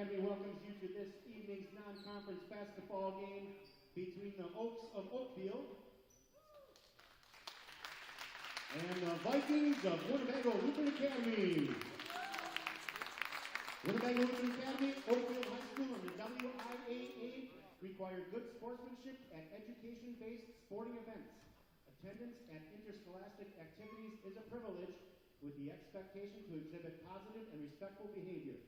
Academy welcomes you to this evening's non-conference basketball game between the Oaks of Oakfield and the Vikings of Winnebago Lutheran Academy. Winnebago Lutheran Academy, Oakfield High School, and the WLA require good sportsmanship and education-based sporting events. Attendance at interscholastic activities is a privilege with the expectation to exhibit positive and respectful behavior.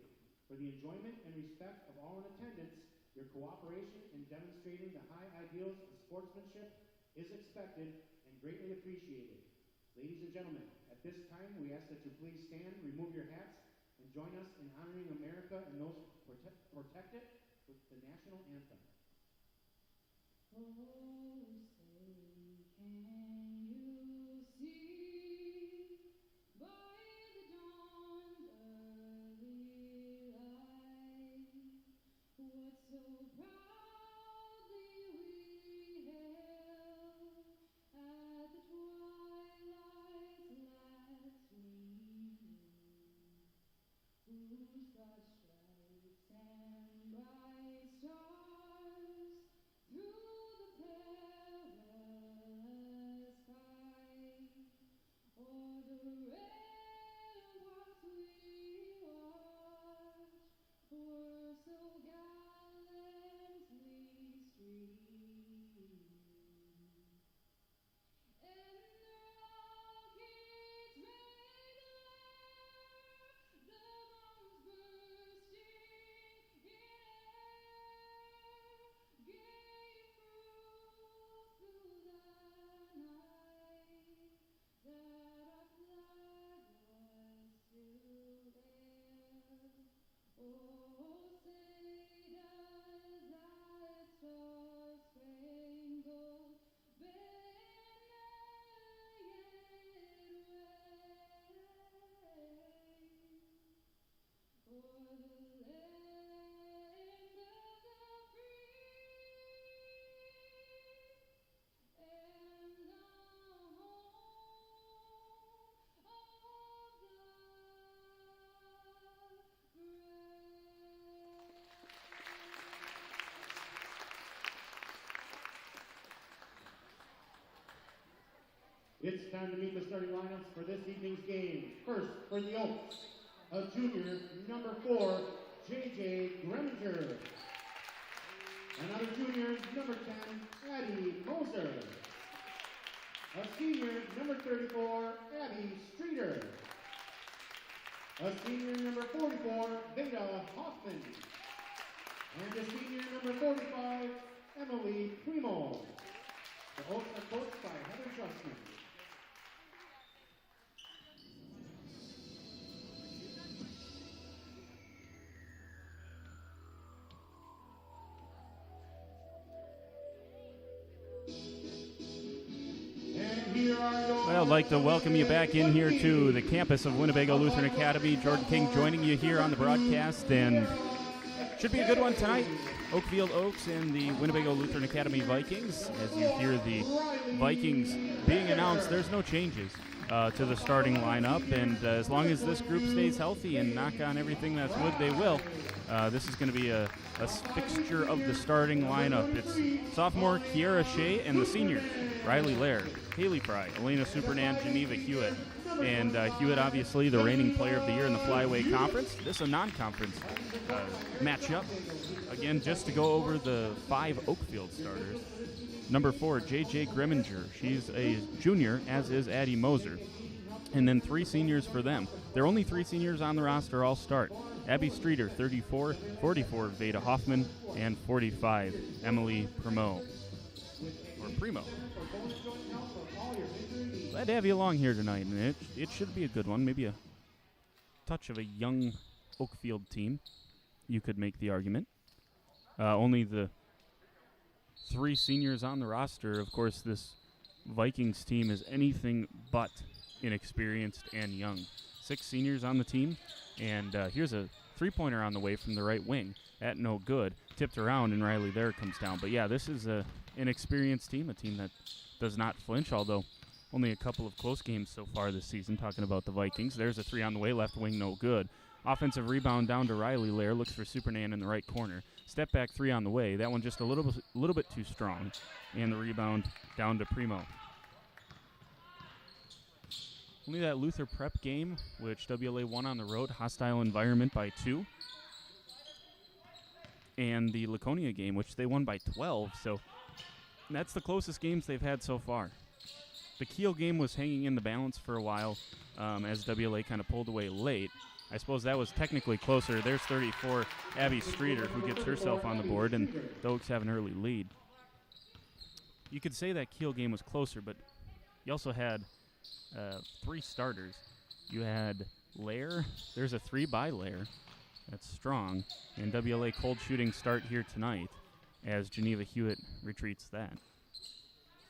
For the enjoyment and respect of all in attendance, your cooperation in demonstrating the high ideals of sportsmanship is expected and greatly appreciated. Ladies and gentlemen, at this time, we ask that you please stand, remove your hats, and join us in honoring America and those protect it with the national anthem. Oh, say, can you see by the dawn's early light what so proudly we hailed at the twilight's last gleaming, whose broad stripes and bright stars through the perilous fight o'er the ramparts we watched were so gallantly streamed, and the rockets regular, the bombs bursting in air, gave proof through the night that our flag was still there. Oh, say does that star-spangled banner yet wave o'er the land of the free and the home of the It's time to meet the starting lineups for this evening's game. First, for the Oaks, a junior, number 4, J.J. Greminger. Another junior, number 10, Addie Moser. A senior, number 34, Abby Streeter. A senior, number 44, Veda Hoffman. And a senior, number 45, Emily Primo. The Oaks are coached by Heather Trustman. Well, I'd like to welcome you back in here to the campus of Winnebago Lutheran Academy. Jordan King joining you here on the broadcast, and should be a good one tonight. Oakfield Oaks and the Winnebago Lutheran Academy Vikings. As you hear the Vikings being announced, there's no changes to the starting lineup, and as long as this group stays healthy and knock on everything that's wood, they will. This is going to be a fixture of the starting lineup. It's sophomore Kiara Shea and the seniors, Riley Laird, Haley Fry, Elena Supernan, Geneva Hewitt. And Hewitt, obviously, the reigning player of the year in the Flyweight Conference. This is a non-conference matchup. Again, just to go over the 5 Oakfield starters. Number 4, J.J. Greminger. She's a junior, as is Addie Moser. And then 3 seniors for them. There are only 3 seniors on the roster all start. Abby Streeter, 34, 44, Veda Hoffman, and 45, Emily Primo. Or Primo. Glad to have you along here tonight, and it should be a good one. Maybe a touch of a young Oakfield team, you could make the argument. Only the 3 seniors on the roster. Of course, this Vikings team is anything but inexperienced and young. 6 seniors on the team, and here's a three-pointer on the way from the right wing. At no good. Tipped around, and Riley there comes down. But, yeah, this is an inexperienced team, a team that does not flinch, although only a couple of close games so far this season, talking about the Vikings. There's a 3 on the way, left wing, no good. Offensive rebound down to Riley Lair. Looks for Supernan in the right corner. Step back three on the way. That one just a little bit too strong. And the rebound down to Primo. Only that Luther Prep game, which WLA won on the road, hostile environment by 2. And the Laconia game, which they won by 12. So that's the closest games they've had so far. The Kiel game was hanging in the balance for a while as WLA kind of pulled away late. I suppose that was technically closer. There's 34, Abby Streeter, who gets herself on the board, and the Oaks have an early lead. You could say that Kiel game was closer, but you also had 3 starters. You had Lair. There's a 3 by Lair. That's strong. And WLA cold shooting start here tonight as Geneva Hewitt retreats that.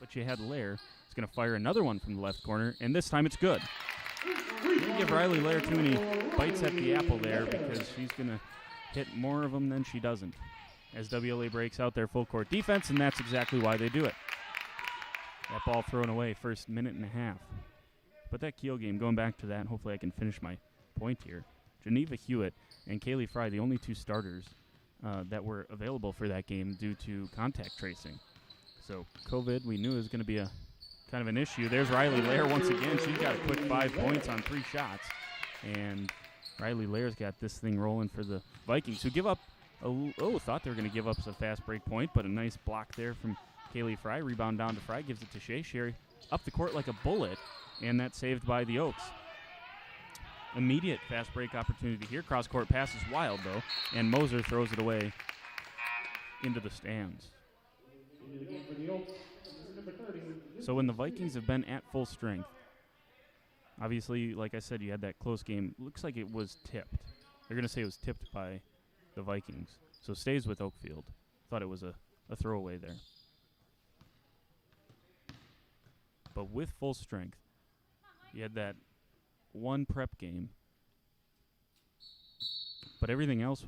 But you had Lair. He's going to fire another one from the left corner, and this time it's good. Didn't give Riley Lair too many bites at the apple there because she's going to hit more of them than she doesn't as WLA breaks out their full court defense, and that's exactly why they do it. That ball thrown away first minute and a half. But that Kiel game, going back to that, and hopefully I can finish my point here. Geneva Hewitt and Kaylee Fry, the only 2 starters that were available for that game due to contact tracing. So COVID, we knew it was going to be a kind of an issue. There's Riley Lair once again. She's got a quick 5 points on 3 shots. And Riley Lair's got this thing rolling for the Vikings, who give up thought they were going to give up a fast break point, but a nice block there from Kaylee Fry. Rebound down to Fry, gives it to Shea. Sherry up the court like a bullet, and that's saved by the Oaks. Immediate fast break opportunity here. Cross-court pass is wild, though, and Moser throws it away into the stands. So when the Vikings have been at full strength, obviously, like I said, you had that close game. Looks like it was tipped. They're going to say it was tipped by the Vikings. So stays with Oakfield. Thought it was a throwaway there. But with full strength, you had that one prep game. But everything else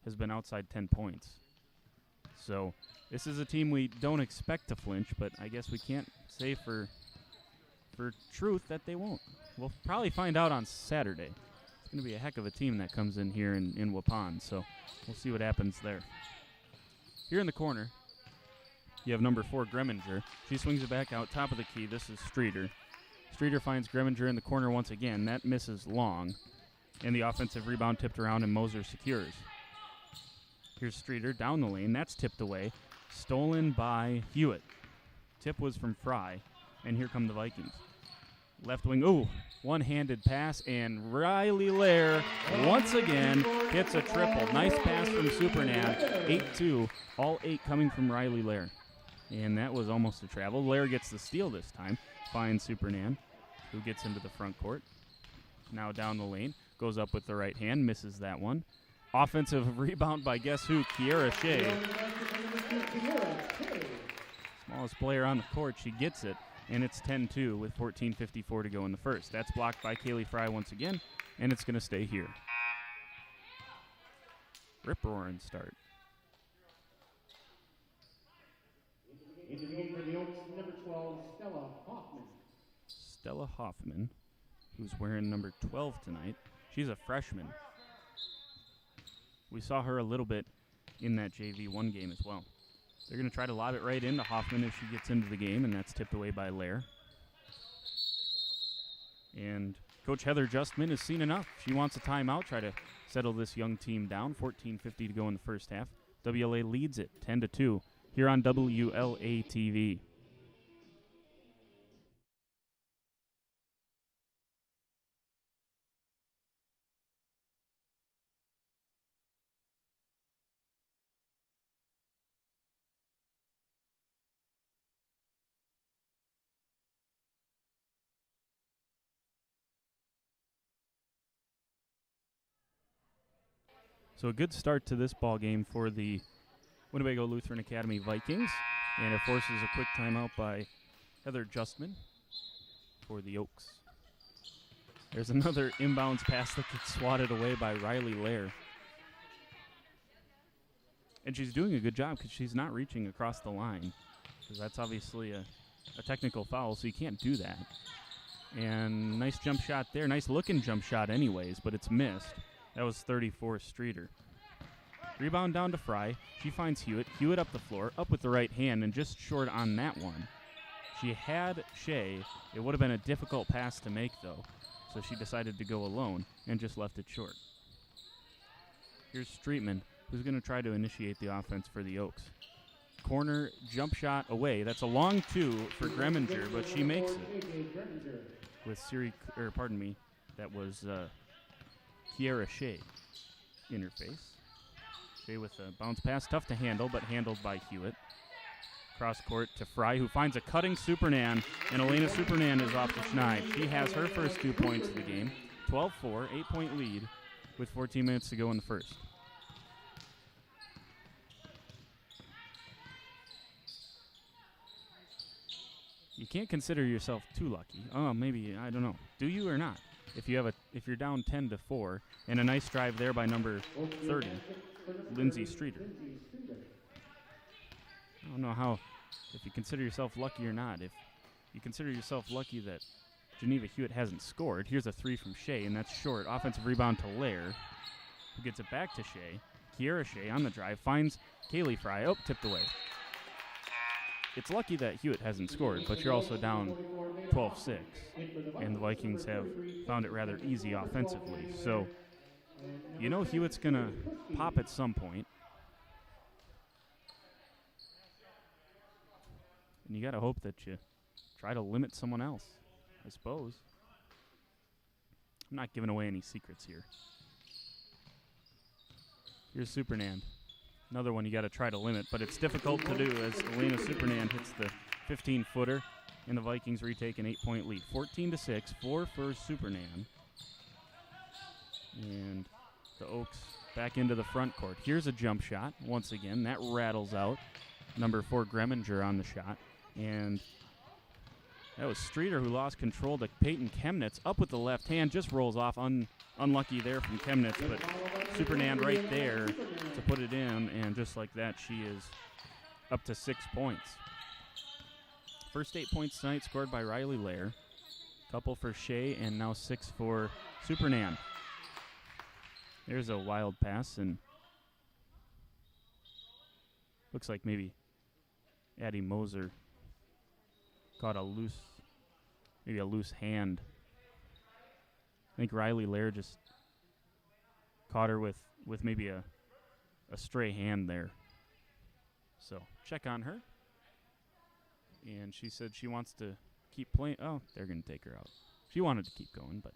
has been outside 10 points. So this is a team we don't expect to flinch, but I guess we can't say for truth that they won't. We'll probably find out on Saturday. It's going to be a heck of a team that comes in here in Waupun, so we'll see what happens there. Here in the corner, you have number 4, Greminger. She swings it back out, top of the key. This is Streeter. Streeter finds Greminger in the corner once again. That misses long, and the offensive rebound tipped around, and Moser secures. Here's Streeter down the lane. That's tipped away. Stolen by Hewitt. Tip was from Fry, and here come the Vikings. Left wing, one-handed pass, and Riley Lair once again hits a triple. Nice pass from Supernan. 8-2, all 8 coming from Riley Lair. And that was almost a travel. Lair gets the steal this time. Finds Supernan, who gets into the front court. Now down the lane. Goes up with the right hand. Misses that one. Offensive rebound by guess who? Kiera Shea. Smallest player on the court. She gets it. And it's 10-2 with 14:54 to go in the first. That's blocked by Kaylee Fry once again. And it's going to stay here. Rip-roaring start. Into the game for the Oaks, number 12, Stella Hoffman. Stella Hoffman, who's wearing number 12 tonight. She's a freshman. We saw her a little bit in that JV1 game as well. They're going to try to lob it right into Hoffman if she gets into the game, and that's tipped away by Lair. And Coach Heather Justman has seen enough. She wants a timeout, try to settle this young team down. 14:50 to go in the first half. WLA leads it 10-2 here on WLA TV. So a good start to this ball game for the Winnebago Lutheran Academy Vikings, and it forces a quick timeout by Heather Justman for the Oaks. There's another inbounds pass that gets swatted away by Riley Lair. And she's doing a good job because she's not reaching across the line, because that's obviously a technical foul, so you can't do that. And nice jump shot there. Nice looking jump shot anyways, but it's missed. That was 34 Streeter. Rebound down to Fry. She finds Hewitt. Hewitt up the floor, up with the right hand, and just short on that one. She had Shea. It would have been a difficult pass to make, though, so she decided to go alone and just left it short. Here's Streetman, who's going to try to initiate the offense for the Oaks. Corner jump shot away. That's a long two for Greminger, but she makes it. With that was Kiera Shea in her face. Shea with a bounce pass, tough to handle, but handled by Hewitt. Cross court to Fry, who finds a cutting Supernan, and Elena Supernan is off the schneid. She has her first 2 points of the game. 12-4, 8-point lead with 14 minutes to go in the first. You can't consider yourself too lucky. Oh, maybe, I don't know. Do you or not? If you're down 10-4, and a nice drive there by number 30, Lindsay Streeter. I don't know how, if you consider yourself lucky or not. If you consider yourself lucky that Geneva Hewitt hasn't scored, here's a three from Shea, and that's short. Offensive rebound to Lair, who gets it back to Shea. Kiera Shea on the drive, finds Kaylee Fry. Oh, tipped away. It's lucky that Hewitt hasn't scored, but you're also down 12-6, and the Vikings have found it rather easy offensively. So, you know Hewitt's going to pop at some point. And you got to hope that you try to limit someone else, I suppose. I'm not giving away any secrets here. Here's Supernand. Another one you got to try to limit, but it's difficult to do as Elena Supernand hits the 15-footer, and the Vikings retake an 8-point lead. 14-6, 4 for Supernand. And the Oaks back into the front court. Here's a jump shot once again. That rattles out. Number 4, Greminger on the shot. And that was Streeter who lost control to Peyton Chemnitz. Up with the left hand, just rolls off. Unlucky there from Chemnitz, but Supernand right there to put it in, and just like that, she is up to 6 points. First 8 points tonight scored by Riley Lair. Couple for Shea, and now 6 for Supernand. There's a wild pass, and looks like maybe Addie Moser caught a loose hand. I think Riley Lair just caught her with maybe a stray hand there. So check on her. And she said she wants to keep playing. Oh, they're going to take her out. She wanted to keep going, but.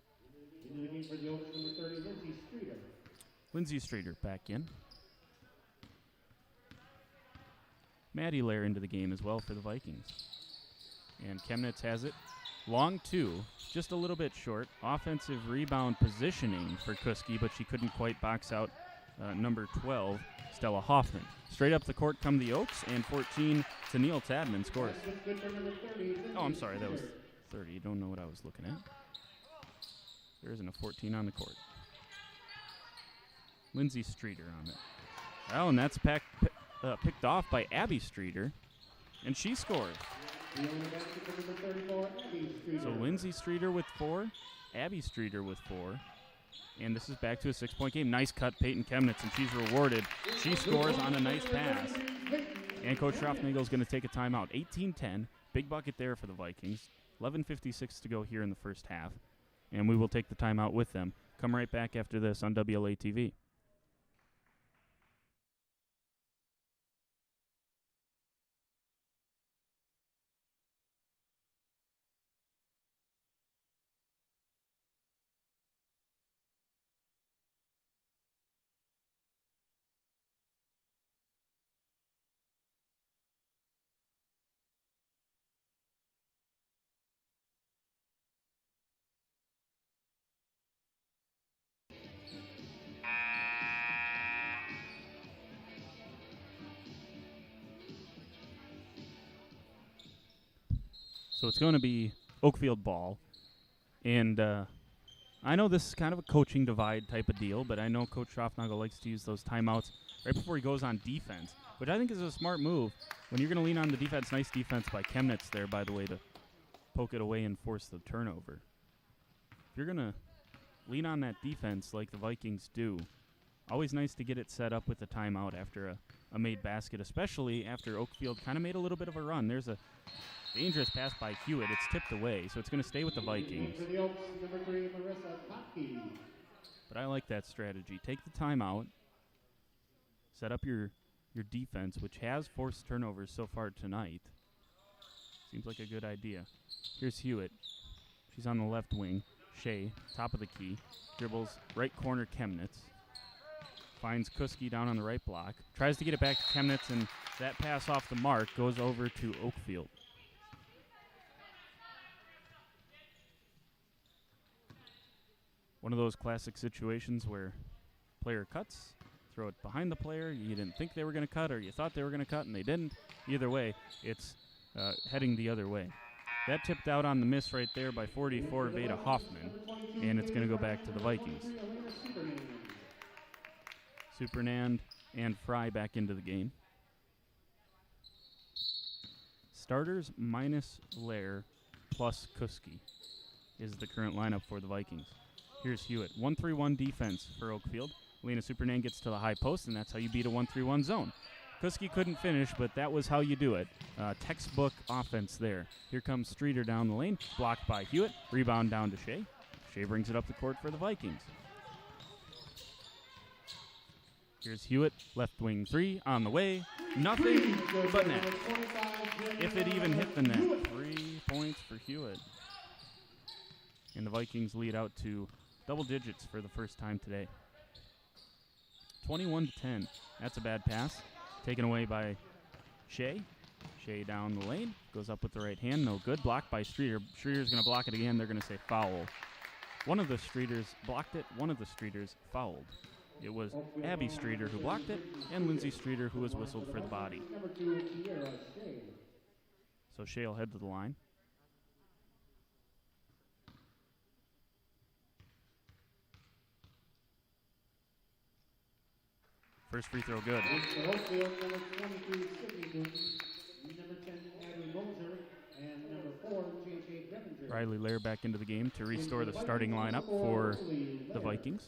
Into the game for the Oaks, number 30, Lindsay Streeter. Lindsay Streeter back in. Maddie Lair into the game as well for the Vikings. And Chemnitz has it. Long two, just a little bit short. Offensive rebound positioning for Kuski, but she couldn't quite box out number 12, Stella Hoffman. Straight up the court come the Oaks, and 14 to Neil Tadman scores. Oh, I'm sorry, that was 30. You don't know what I was looking at. There isn't a 14 on the court. Lindsay Streeter on it. Oh, and that's picked off by Abby Streeter, and she scores. So Lindsay Streeter with 4, Abby Streeter with 4, and this is back to a 6-point game. Nice cut, Peyton Chemnitz, and she's rewarded. She scores on a nice pass, and Coach Schroffnagel is going to take a timeout. 18-10, big bucket there for the Vikings. 11:56 to go here in the first half, and we will take the timeout with them. Come right back after this on WLA TV. So it's going to be Oakfield ball. And I know this is kind of a coaching divide type of deal, but I know Coach Schroffnagel likes to use those timeouts right before he goes on defense, which I think is a smart move. When you're going to lean on the defense, nice defense by Chemnitz there, by the way, to poke it away and force the turnover. If you're going to lean on that defense like the Vikings do. Always nice to get it set up with a timeout after a made basket, especially after Oakfield kind of made a little bit of a run. There's a dangerous pass by Hewitt. It's tipped away, so it's going to stay with the Vikings. For the Oaks, number 3, Marissa Kopke. But I like that strategy. Take the timeout, set up your defense, which has forced turnovers so far tonight. Seems like a good idea. Here's Hewitt. She's on the left wing. Shea, top of the key. Dribbles right corner Chemnitz. Finds Kuski down on the right block. Tries to get it back to Chemnitz, and that pass off the mark goes over to Oakfield. One of those classic situations where player cuts, throw it behind the player. You didn't think they were going to cut, or you thought they were going to cut, and they didn't. Either way, it's heading the other way. That tipped out on the miss right there by 44 Veda Hoffman, and it's going to go back to the Vikings. Supernand and Fry back into the game. Starters minus Lair plus Kuski is the current lineup for the Vikings. Here's Hewitt. 1-3-1 defense for Oakfield. Lena Supernand gets to the high post, and that's how you beat a 1-3-1 zone. Kuski couldn't finish, but that was how you do it. Textbook offense there. Here comes Streeter down the lane. Blocked by Hewitt. Rebound down to Shea. Shea brings it up the court for the Vikings. Here's Hewitt, left wing 3, on the way. Nothing but net. If it even hit the net. 3 points for Hewitt. And the Vikings lead out to double digits for the first time today. 21-10. That's a bad pass. Taken away by Shea. Shea down the lane. Goes up with the right hand. No good. Blocked by Streeter. Streeter's going to block it again. They're going to say foul. One of the Streeters blocked it. One of the Streeters fouled. It was Abby Streeter who blocked it, and Lindsay Streeter who was whistled for the body. So Shea will head to the line. First free throw good. Riley Lair back into the game to restore the starting lineup for the Vikings.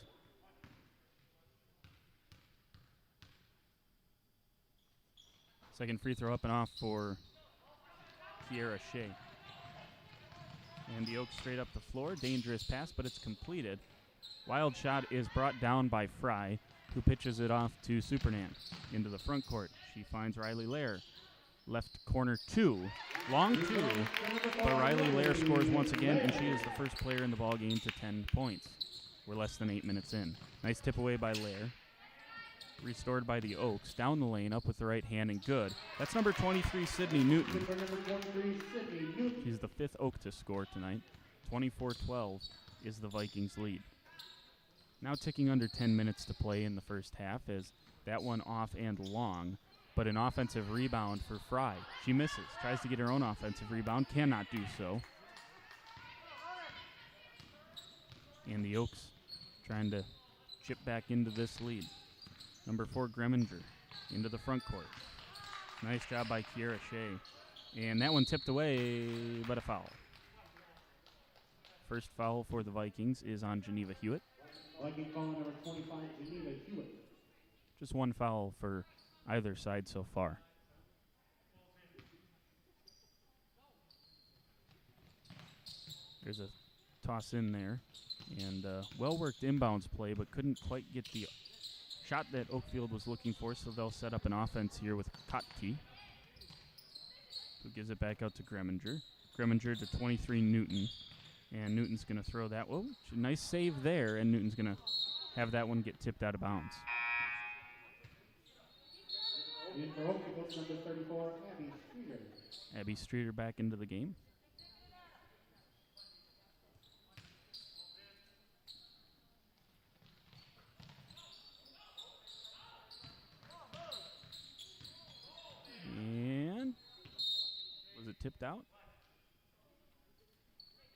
Second free throw up and off for Kiera Shea. And the Oaks straight up the floor. Dangerous pass, but it's completed. Wild shot is brought down by Fry, who pitches it off to Supernand into the front court. She finds Riley Lair. Left corner 2. Long 2. But Riley Lair scores once again, and she is the first player in the ballgame to 10 points. We're less than 8 minutes in. Nice tip away by Lair. Restored by the Oaks. Down the lane, up with the right hand, and good. That's number 23, Sydney Newton. She's the 5th Oak to score tonight. 24-12 is the Vikings' lead. Now ticking under 10 minutes to play in the first half as that one off and long, but an offensive rebound for Fry. She misses, tries to get her own offensive rebound, cannot do so. And the Oaks trying to chip back into this lead. Number 4, Greminger, into the front court. Nice job by Kiera Shea. And that one tipped away, but a foul. First foul for the Vikings is on Geneva Hewitt. Viking foul number 25, Geneva Hewitt. Just one foul for either side so far. There's a toss in there. And well-worked inbounds play, but couldn't quite get the shot that Oakfield was looking for, so they'll set up an offense here with Kotke, who gives it back out to Greminger. Greminger to 23, Newton. And Newton's going to throw that. Whoa, nice save there, and Newton's going to have that one get tipped out of bounds. In for Oakfield, number 34, Abby Streeter. Abby Streeter back into the game. And was it tipped out?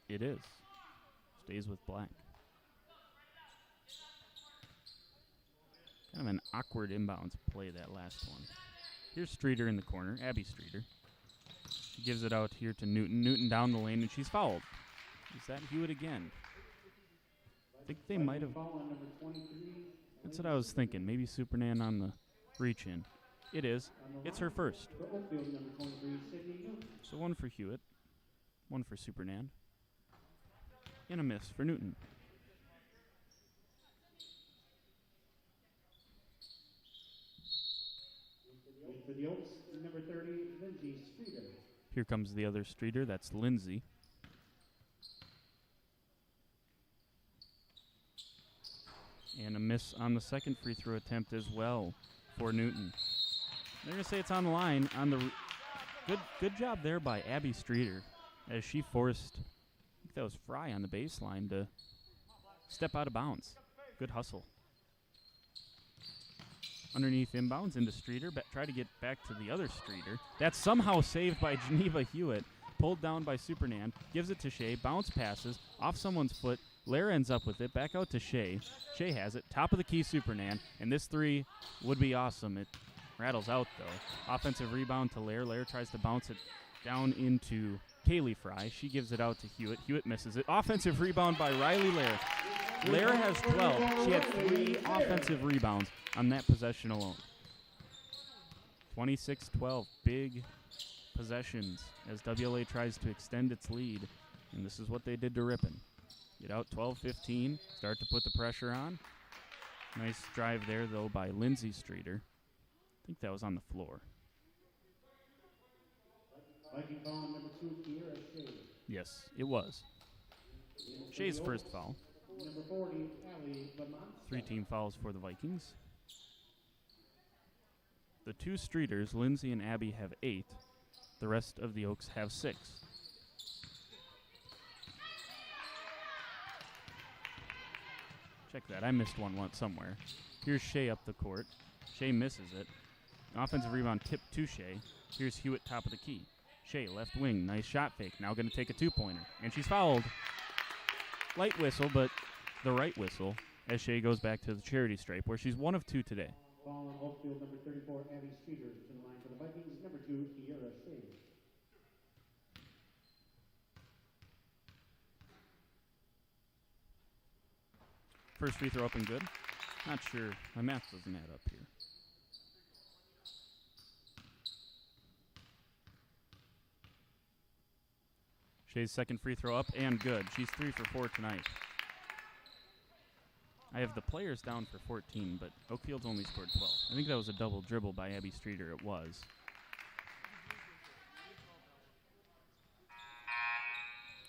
It is. Stays with black. Kind of an awkward inbounds play, that last one. Here's Streeter in the corner, Abby Streeter. She gives it out here to Newton. Newton down the lane, and she's fouled. Is that Hewitt again? think they might have. Foul on number 23. That's what I was thinking. Maybe Supernan on the reach in. It is. It's her first. For Oakfield, number 23, Sydney Newton. So one for Hewitt, one for Supernan, and a miss for Newton. For the Oaks, number 30, Lindsay Streeter. Here comes the other Streeter. That's Lindsay. And a miss on the second free throw attempt as well for Newton. They're going to say it's on the line. On the good job there by Abby Streeter as she forced, I think that was Fry on the baseline, to step out of bounds. Good hustle. Underneath inbounds into Streeter. Try to get back to the other Streeter. That's somehow saved by Geneva Hewitt. Pulled down by Supernan. Gives it to Shea. Bounce passes. Off someone's foot. Lair ends up with it. Back out to Shea. Shea has it. Top of the key, Supernan. And this three would be awesome. It rattles out, though. Offensive rebound to Lair. Lair tries to bounce it down into Kaylee Fry. She gives it out to Hewitt. Hewitt misses it. Offensive rebound by Riley Lair. Lair has 12. She had 3 offensive rebounds on that possession alone. 26-12. Big possessions as WLA tries to extend its lead. And this is what they did to Ripon. Get out 12-15. Start to put the pressure on. Nice drive there, though, by Lindsay Streeter. I think that was on the floor. Viking foul on number 2, Kiera Shea. Yes, it was. Shea's first foul. Number 40, Allie Lamont. 3 team fouls for the Vikings. The 2 Streeters, Lindsay and Abby, have 8. The rest of the Oaks have 6. Check that. I missed one once somewhere. Here's Shea up the court. Shea misses it. Offensive rebound tipped to Shea. Here's Hewitt, top of the key. Shea, left wing. Nice shot fake. Now going to take a 2-pointer. And she's fouled. Light whistle, but the right whistle as Shea goes back to the charity stripe, where she's 1 of 2 today. Foul on Oakfield, number 34, Abby Streeter. To the line for the Vikings, number 2, Kiera Shea. First free throw up and good. Not sure. My math doesn't add up here. Shea's second free throw up and good. She's 3 for 4 tonight. I have the players down for 14, but Oakfield's only scored 12. I think that was a double dribble by Abby Streeter. It was.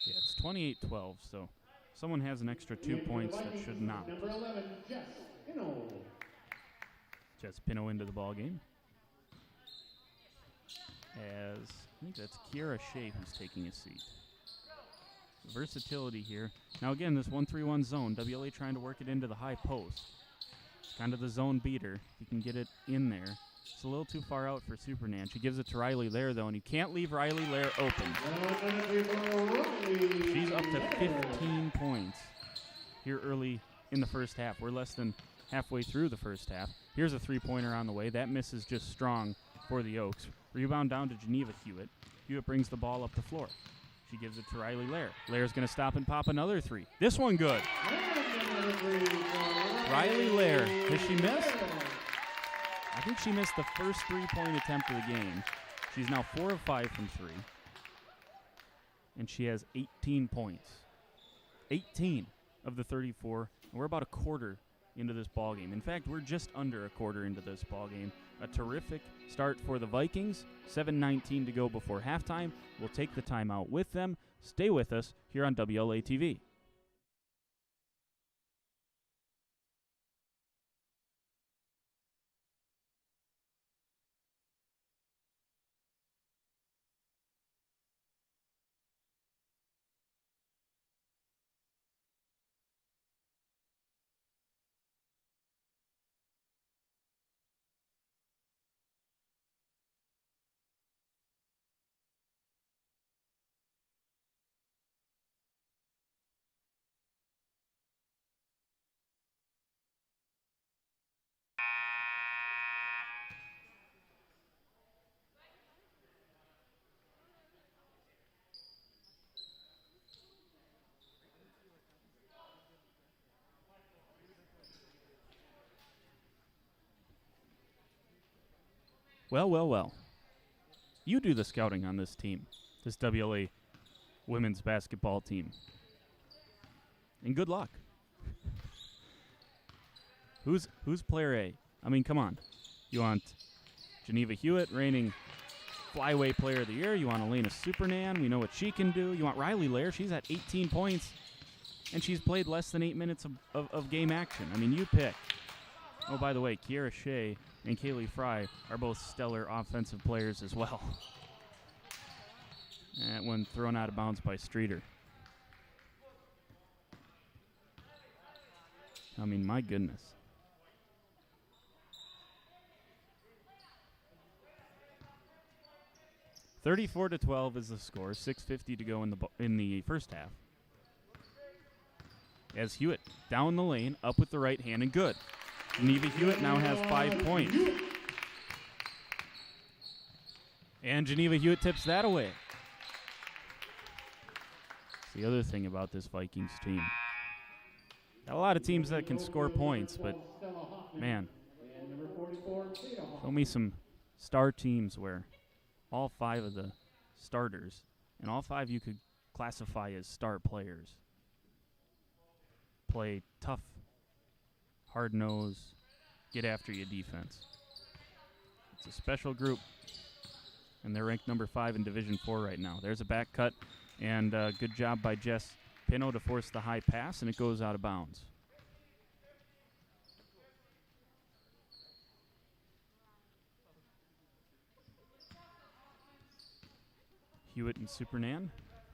Yeah, it's 28-12, so someone has an extra 2 points that should not. Number 11, Jess Pino. Jess Pino into the ball game. As I think that's Kiera Shea who's taking a seat. Versatility here. Now again, this 1-3-1 zone. WLA trying to work it into the high post. It's kind of the zone beater. You can get it in there. It's a little too far out for Supernan. She gives it to Riley Lair, though, and you can't leave Riley Lair open. She's up to 15 points here early in the first half. We're less than halfway through the first half. Here's a 3-pointer on the way. That miss is just strong for the Oaks. Rebound down to Geneva Hewitt. Hewitt brings the ball up the floor. She gives it to Riley Lair. Lair's going to stop and pop another 3. This one good. Riley Lair. Has she missed? I think she missed the first 3-point attempt of the game. She's now 4 of 5 from 3. And she has 18 points. 18 of the 34. And we're about a quarter into this ballgame. In fact, we're just under a quarter into this ballgame. A terrific start for the Vikings. 7:19 to go before halftime. We'll take the timeout with them. Stay with us here on WLA TV. Well, well, well. You do the scouting on this team, this WLA women's basketball team. And good luck. Who's player A? I mean, come on. You want Geneva Hewitt, reigning flyweight player of the year. You want Elena Supernan. We know what she can do. You want Riley Lair. She's at 18 points, and she's played less than 8 minutes of game action. I mean, you pick. Oh, by the way, Kiera Shea and Kaylee Fry are both stellar offensive players as well. That one thrown out of bounds by Streeter. I mean, my goodness. 34-12 is the score. 6:50 to go in the first half. As Hewitt down the lane, up with the right hand, and good. Geneva Hewitt now has 5 points. And Geneva Hewitt tips that away. That's the other thing about this Vikings team. Got a lot of teams that can score points, but man, show me some star teams where all 5 of the starters, and all 5 you could classify as star players, play tough, hard-nosed, get-after-you defense. It's a special group, and they're ranked number 5 in Division 4 right now. There's a back cut, and good job by Jess Pino to force the high pass, and it goes out of bounds. Hewitt and Supernan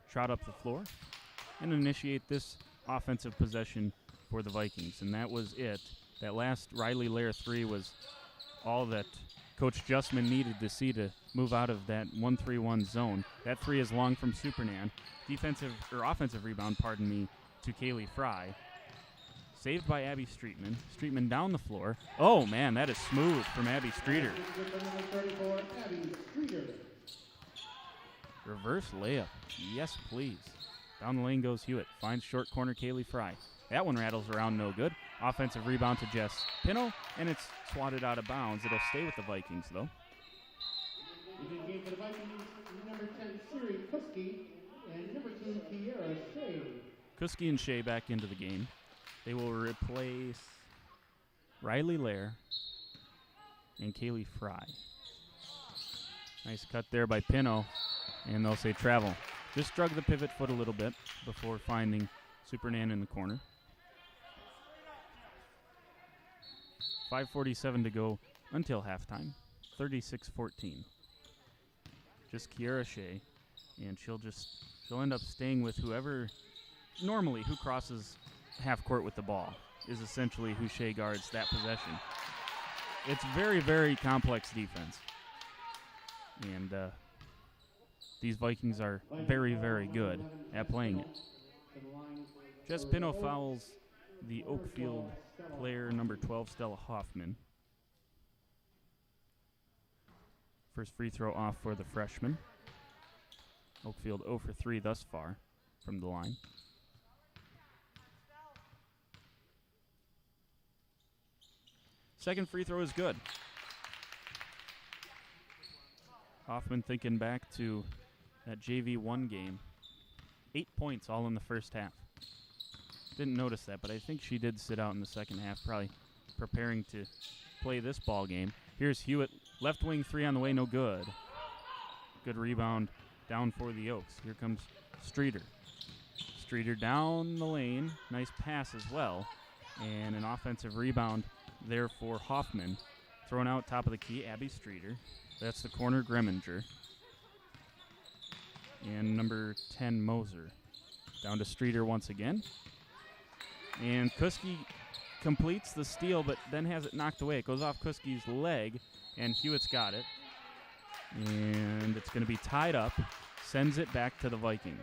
trot up the floor and initiate this offensive possession for the Vikings. And that was it. That last Riley Lair 3 was all that Coach Justman needed to see to move out of that 1-3-1 zone. That 3 is long from Supernan. Offensive rebound, to Kaylee Fry. Saved by Abby Streetman. Streetman down the floor. Oh, man, that is smooth from Abby Streeter. Reverse layup. Yes, please. Down the lane goes Hewitt. Finds short corner Kaylee Fry. That one rattles around, no good. Offensive rebound to Jess Pino, and it's swatted out of bounds. It'll stay with the Vikings, though. In game for the Vikings, number 10, Siri Kuski, and number 2, Kiera Shea. Kuski and Shea back into the game. They will replace Riley Lair and Kaylee Fry. Nice cut there by Pino, and they'll say travel. Just drug the pivot foot a little bit before finding Supernan in the corner. 5:47 to go until halftime. 36-14. Just Kiera Shea, and she'll end up staying with whoever normally who crosses half court with the ball is essentially who Shea guards that possession. It's very, very complex defense. And these Vikings are very, very good at playing it. Jess Pino fouls the Oakfield player number 12, Stella Hoffman. First free throw off for the freshman. Oakfield 0 for 3 thus far from the line. Second free throw is good. Hoffman thinking back to that JV1 game. 8 points all in the first half. Didn't notice that, but I think she did sit out in the second half, probably preparing to play this ball game. Here's Hewitt, left wing 3 on the way, no good. Good rebound down for the Oaks. Here comes Streeter. Streeter down the lane, nice pass as well, and an offensive rebound there for Hoffman. Thrown out top of the key, Abby Streeter. That's the corner, Greminger. And number 10, Moser. Down to Streeter once again. And Kuski completes the steal, but then has it knocked away. It goes off Kuski's leg, and Hewitt's got it. And it's going to be tied up. Sends it back to the Vikings.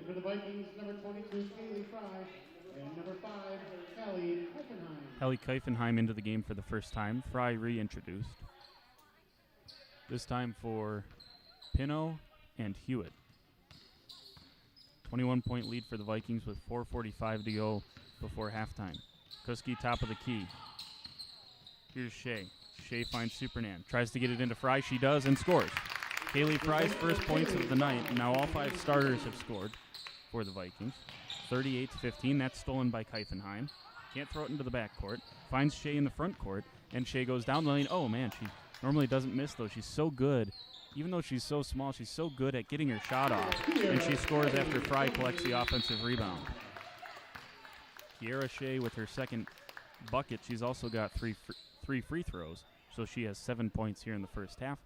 For the Vikings, number 22, Kaylee Fry, and number 5, Kelly Keifenheim. Kelly Keifenheim into the game for the first time. Fry reintroduced. This time for Pino and Hewitt. 21-point lead for the Vikings with 4:45 to go before halftime. Kuski, top of the key. Here's Shea. Shea finds Supernan. Tries to get it into Fry. She does and scores. Kaylee Fry's first points of the night. Now all 5 starters have scored for the Vikings. 38-15. That's stolen by Keifenheim. Can't throw it into the backcourt. Finds Shea in the front court, and Shea goes down the lane. Oh, man, she normally doesn't miss, though. She's so good. Even though she's so small, she's so good at getting her shot off, and she scores after Fry collects the offensive rebound. Kiera Shea with her second bucket. She's also got three free throws, so she has 7 points here in the first half.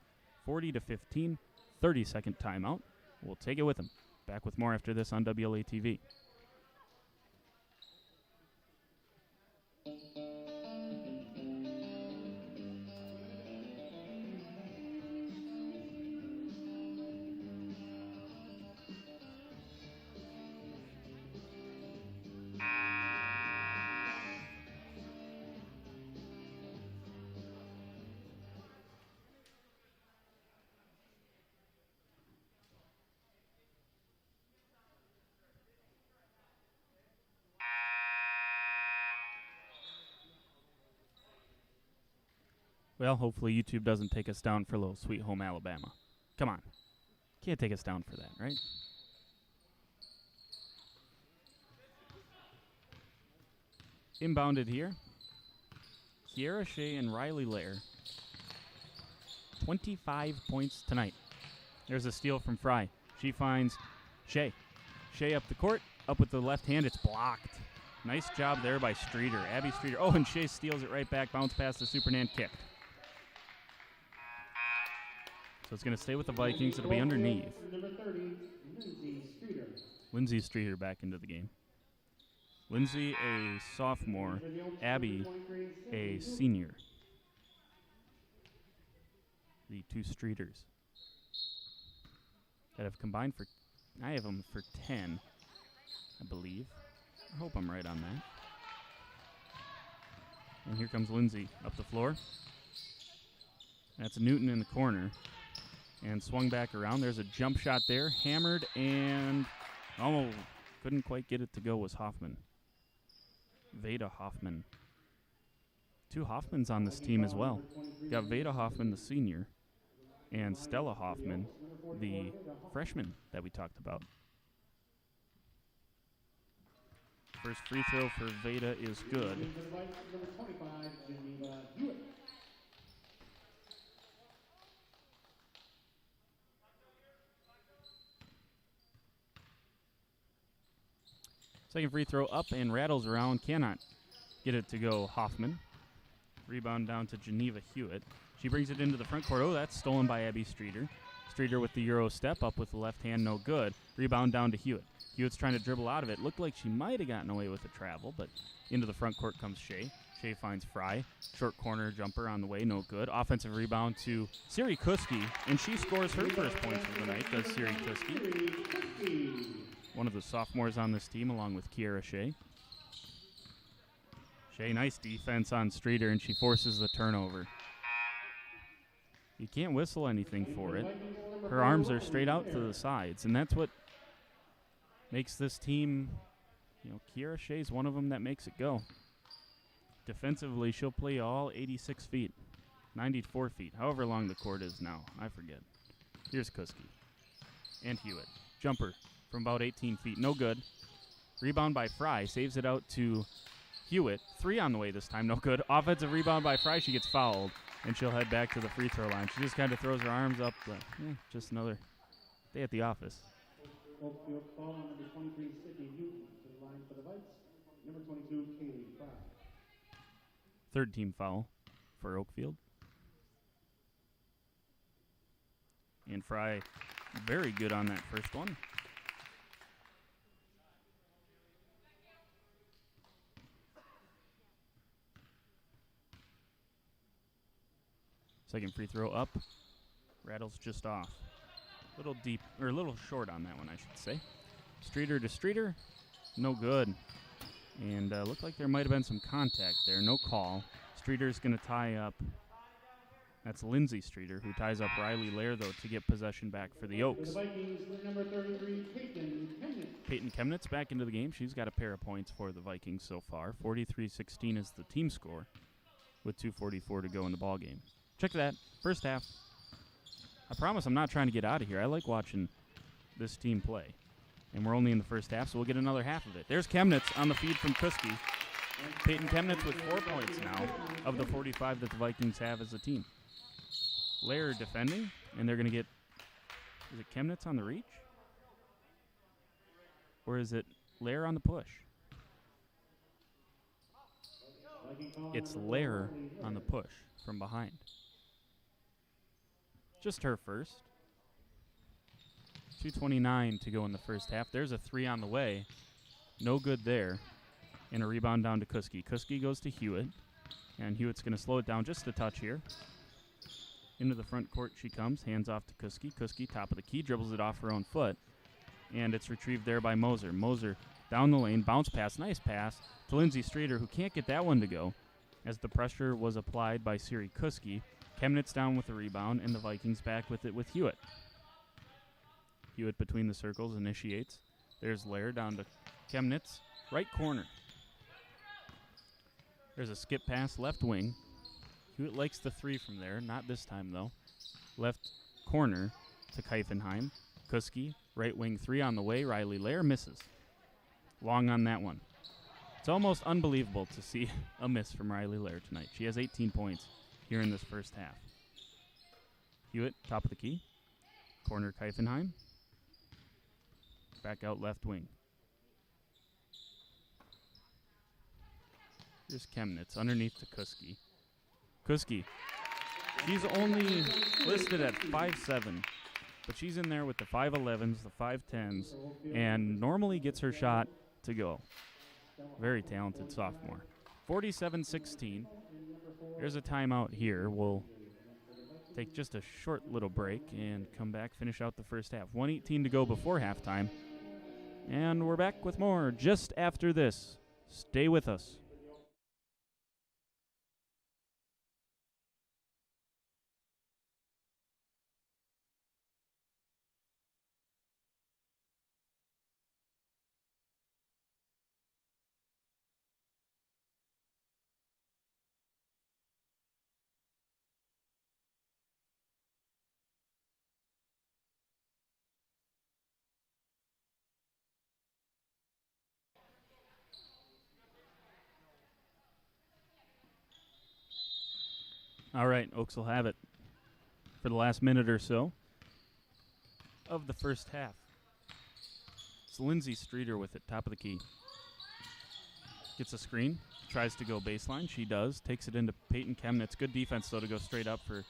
40-15, 30-second timeout. We'll take it with them. Back with more after this on WLA TV. Well, hopefully YouTube doesn't take us down for a little Sweet Home Alabama. Come on. Can't take us down for that, right? Inbounded here. Kiera Shea and Riley Lair. 25 points tonight. There's a steal from Fry. She finds Shea. Shea up the court. Up with the left hand. It's blocked. Nice job there by Streeter. Abby Streeter. Oh, and Shea steals it right back. Bounce past the Supernan kick. So it's going to stay with the Vikings. It'll be underneath. Number 30, Lindsay Streeter. Lindsay Streeter back into the game. Lindsay, a sophomore. Abby, a senior. The 2 Streeters that have combined for, I have them for 10, I believe. I hope I'm right on that. And here comes Lindsay up the floor. That's Newton in the corner. And swung back around. There's a jump shot there. Hammered and, oh, couldn't quite get it to go was Hoffman. Veda Hoffman. 2 Hoffmans on this team as well. You got Veda Hoffman, the senior, and Stella Hoffman, the freshman that we talked about. First free throw for Veda is good. Second free throw up and rattles around. Cannot get it to go. Hoffman. Rebound down to Geneva Hewitt. She brings it into the front court. Oh, that's stolen by Abby Streeter. Streeter with the Euro step up with the left hand. No good. Rebound down to Hewitt. Hewitt's trying to dribble out of it. Looked like she might have gotten away with a travel, but into the front court comes Shea. Shea finds Fry. Short corner jumper on the way. No good. Offensive rebound to Siri Kuski, and she scores her first points of the night, does Siri Kuski. One of the sophomores on this team, along with Kiera Shea. Shea, nice defense on Streeter, and she forces the turnover. You can't whistle anything for it. Her arms are straight out to the sides, and that's what makes this team, you know, Kiera Shea's one of them that makes it go. Defensively, she'll play all 86 feet, 94 feet, however long the court is now. I forget. Here's Kuski and Hewitt. Jumper from about 18 feet. No good. Rebound by Fry. Saves it out to Hewitt. 3 on the way this time. No good. Offensive rebound by Fry. She gets fouled, and she'll head back to the free throw line. She just kind of throws her arms up. But, just another day at the office. Oakfield foul on number 23, Sydney Newton. To the line for the Vikes. Number 22, Kaylee Fry. Third team foul for Oakfield. And Fry very good on that first one. Second free throw up. Rattles just off. Little deep, or a little short on that one, I should say. Streeter to Streeter. No good. And looked like there might have been some contact there. No call. Streeter's going to tie up. That's Lindsay Streeter, who ties up Riley Lair, though, to get possession back for the For Oaks. the Vikings, number 33, Peyton Kemnitz. Peyton Kemnitz back into the game. She's got a pair of points for the Vikings so far. 43-16 is the team score with 2:44 to go in the ball game. Check that. First half. I promise I'm not trying to get out of here. I like watching this team play. And we're only in the first half, so we'll get another half of it. There's Kemnitz on the feed from Kuski. Peyton Kemnitz with 4 points now of the 45 that the Vikings have as a team. Lair defending, and they're going to get, is it Kemnitz on the reach? Or is it Lair on the push? It's Lair on the push from behind. Just her first. 2:29 to go in the first half. There's a 3 on the way. No good there. And a rebound down to Kuski. Kuski goes to Hewitt. And Hewitt's going to slow it down just a touch here. Into the front court she comes. Hands off to Kuski. Kuski, top of the key, dribbles it off her own foot. And it's retrieved there by Moser. Moser down the lane. Bounce pass. Nice pass to Lindsay Streeter, who can't get that one to go, as the pressure was applied by Siri Kuski. Kemnitz down with the rebound, and the Vikings back with it with Hewitt. Hewitt between the circles initiates. There's Lair down to Kemnitz. Right corner. There's a skip pass left wing. Hewitt likes the 3 from there. Not this time, though. Left corner to Keifenheim. Kuski, right wing 3 on the way. Riley Lair misses. Long on that one. It's almost unbelievable to see a miss from Riley Lair tonight. She has 18 points here in this first half. Hewitt, top of the key. Corner Keifenheim. Back out left wing. Here's Kemnitz underneath to Kuski. Kuski. She's only listed at 5'7", but she's in there with the 5'11s, the 5'10s, and normally gets her shot to go. Very talented sophomore. 47-16. There's a timeout here. We'll take just a short little break and come back, finish out the first half. 1:18 to go before halftime. And we're back with more just after this. Stay with us. All right, Oaks will have it for the last minute or so of the first half. It's Lindsay Streeter with it, top of the key. Gets a screen, tries to go baseline. She does, takes it into Peyton Kemnitz. Good defense, though, to go straight up for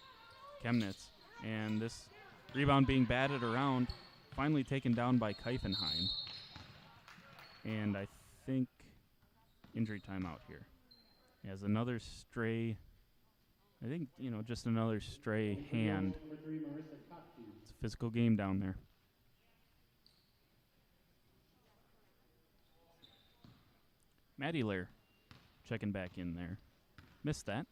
Kemnitz. And this rebound being batted around, finally taken down by Keifenheim. And I think injury timeout here. He has another stray... I think, just another stray hand. It's a physical game down there. Maddie Lair checking back in there. Missed that.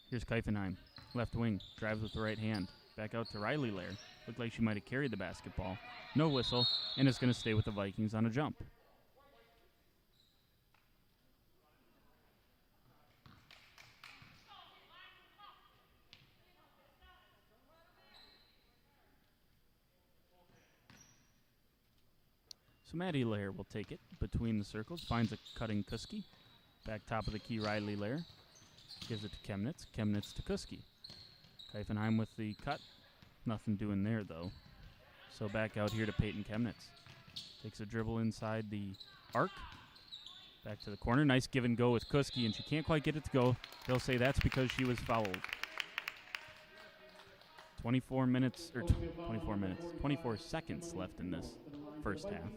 Here's Keifenheim. Left wing. Drives with the right hand. Back out to Riley Lair. Looked like she might have carried the basketball. No whistle. And it's going to stay with the Vikings on a jump. So Maddie Lair will take it between the circles, finds a cutting Kuski. Back top of the key, Riley Lair. Gives it to Kemnitz. Kemnitz to Kuski. Keifenheim with the cut. Nothing doing there, though. So back out here to Peyton Kemnitz. Takes a dribble inside the arc. Back to the corner. Nice give and go with Kuski, and she can't quite get it to go. They'll say that's because she was fouled. 24 seconds left in this first half.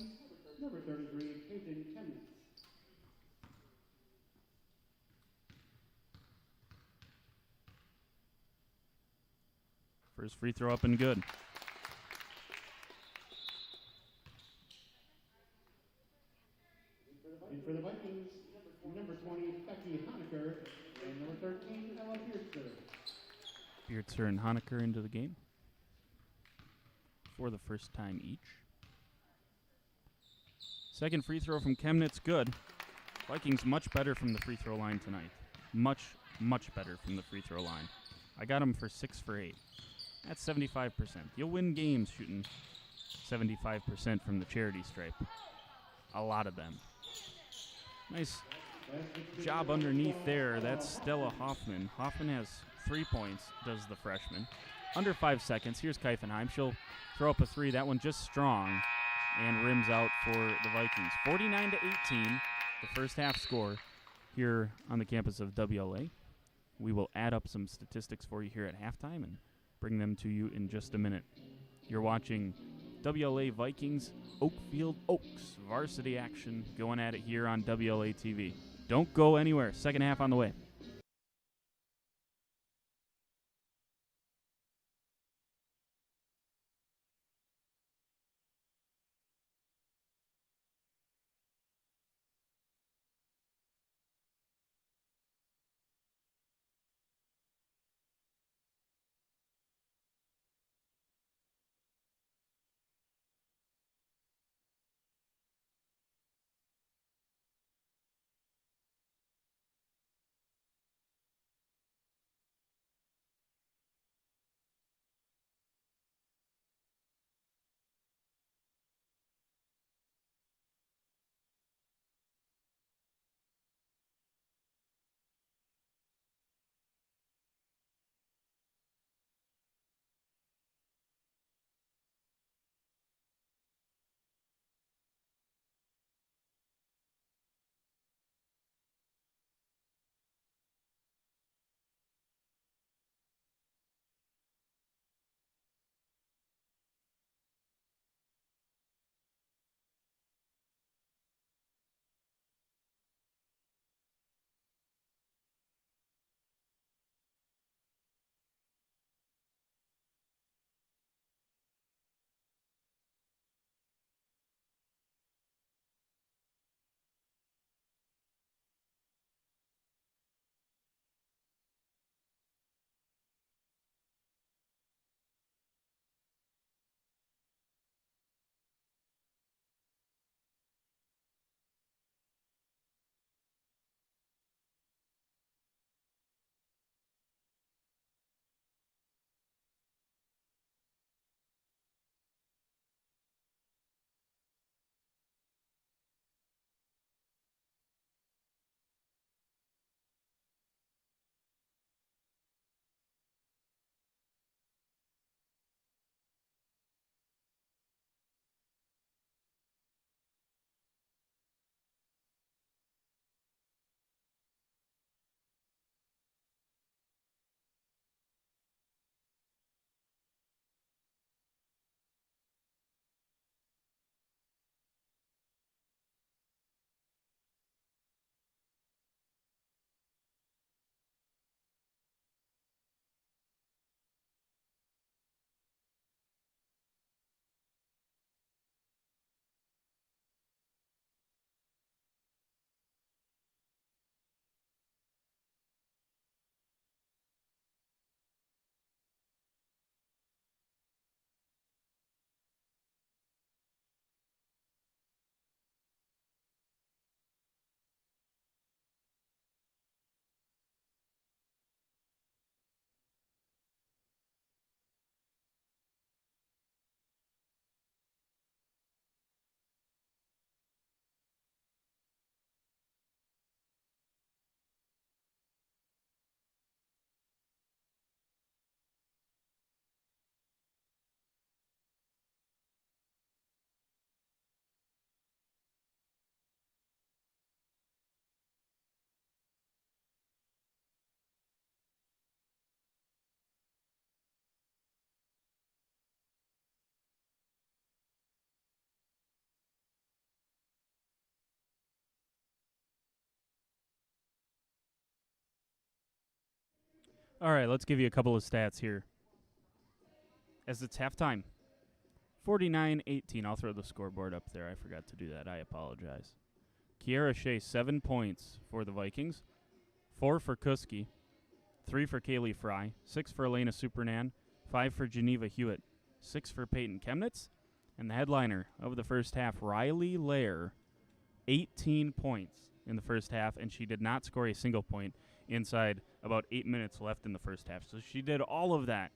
Number 33, Peyton Kemnitz. First free throw up and good. And for the Vikings, number 20, Becky Honecker, and number 13, Biertzer and Honecker into the game for the first time each. Second free throw from Chemnitz, good. Vikings much better from the free throw line tonight. Much, much better from the free throw line. I got them for 6 for 8. That's 75%. You'll win games shooting 75% from the charity stripe. A lot of them. Nice job underneath there. That's Stella Hoffman. Hoffman has 3 points, does the freshman. Under 5 seconds. Here's Keifenheim. She'll throw up a 3. That one just strong and rims out for the Vikings. 49-18, the first half score here on the campus of WLA. We will add up some statistics for you here at halftime and bring them to you in just a minute. You're watching WLA Vikings Oakfield Oaks varsity action going at it here on WLA TV. Don't go anywhere. Second half on the way. All right, let's give you a couple of stats here. As it's halftime, 49-18. I'll throw the scoreboard up there. I forgot to do that. I apologize. Kiara Shea, 7 points for the Vikings. 4 for Kuski. 3 for Kaylee Fry, 6 for Elena Supernan, 5 for Geneva Hewitt, 6 for Peyton Chemnitz, and the headliner of the first half, Riley Lair, 18 points in the first half, and she did not score a single point inside about 8 minutes left in the first half. So she did all of that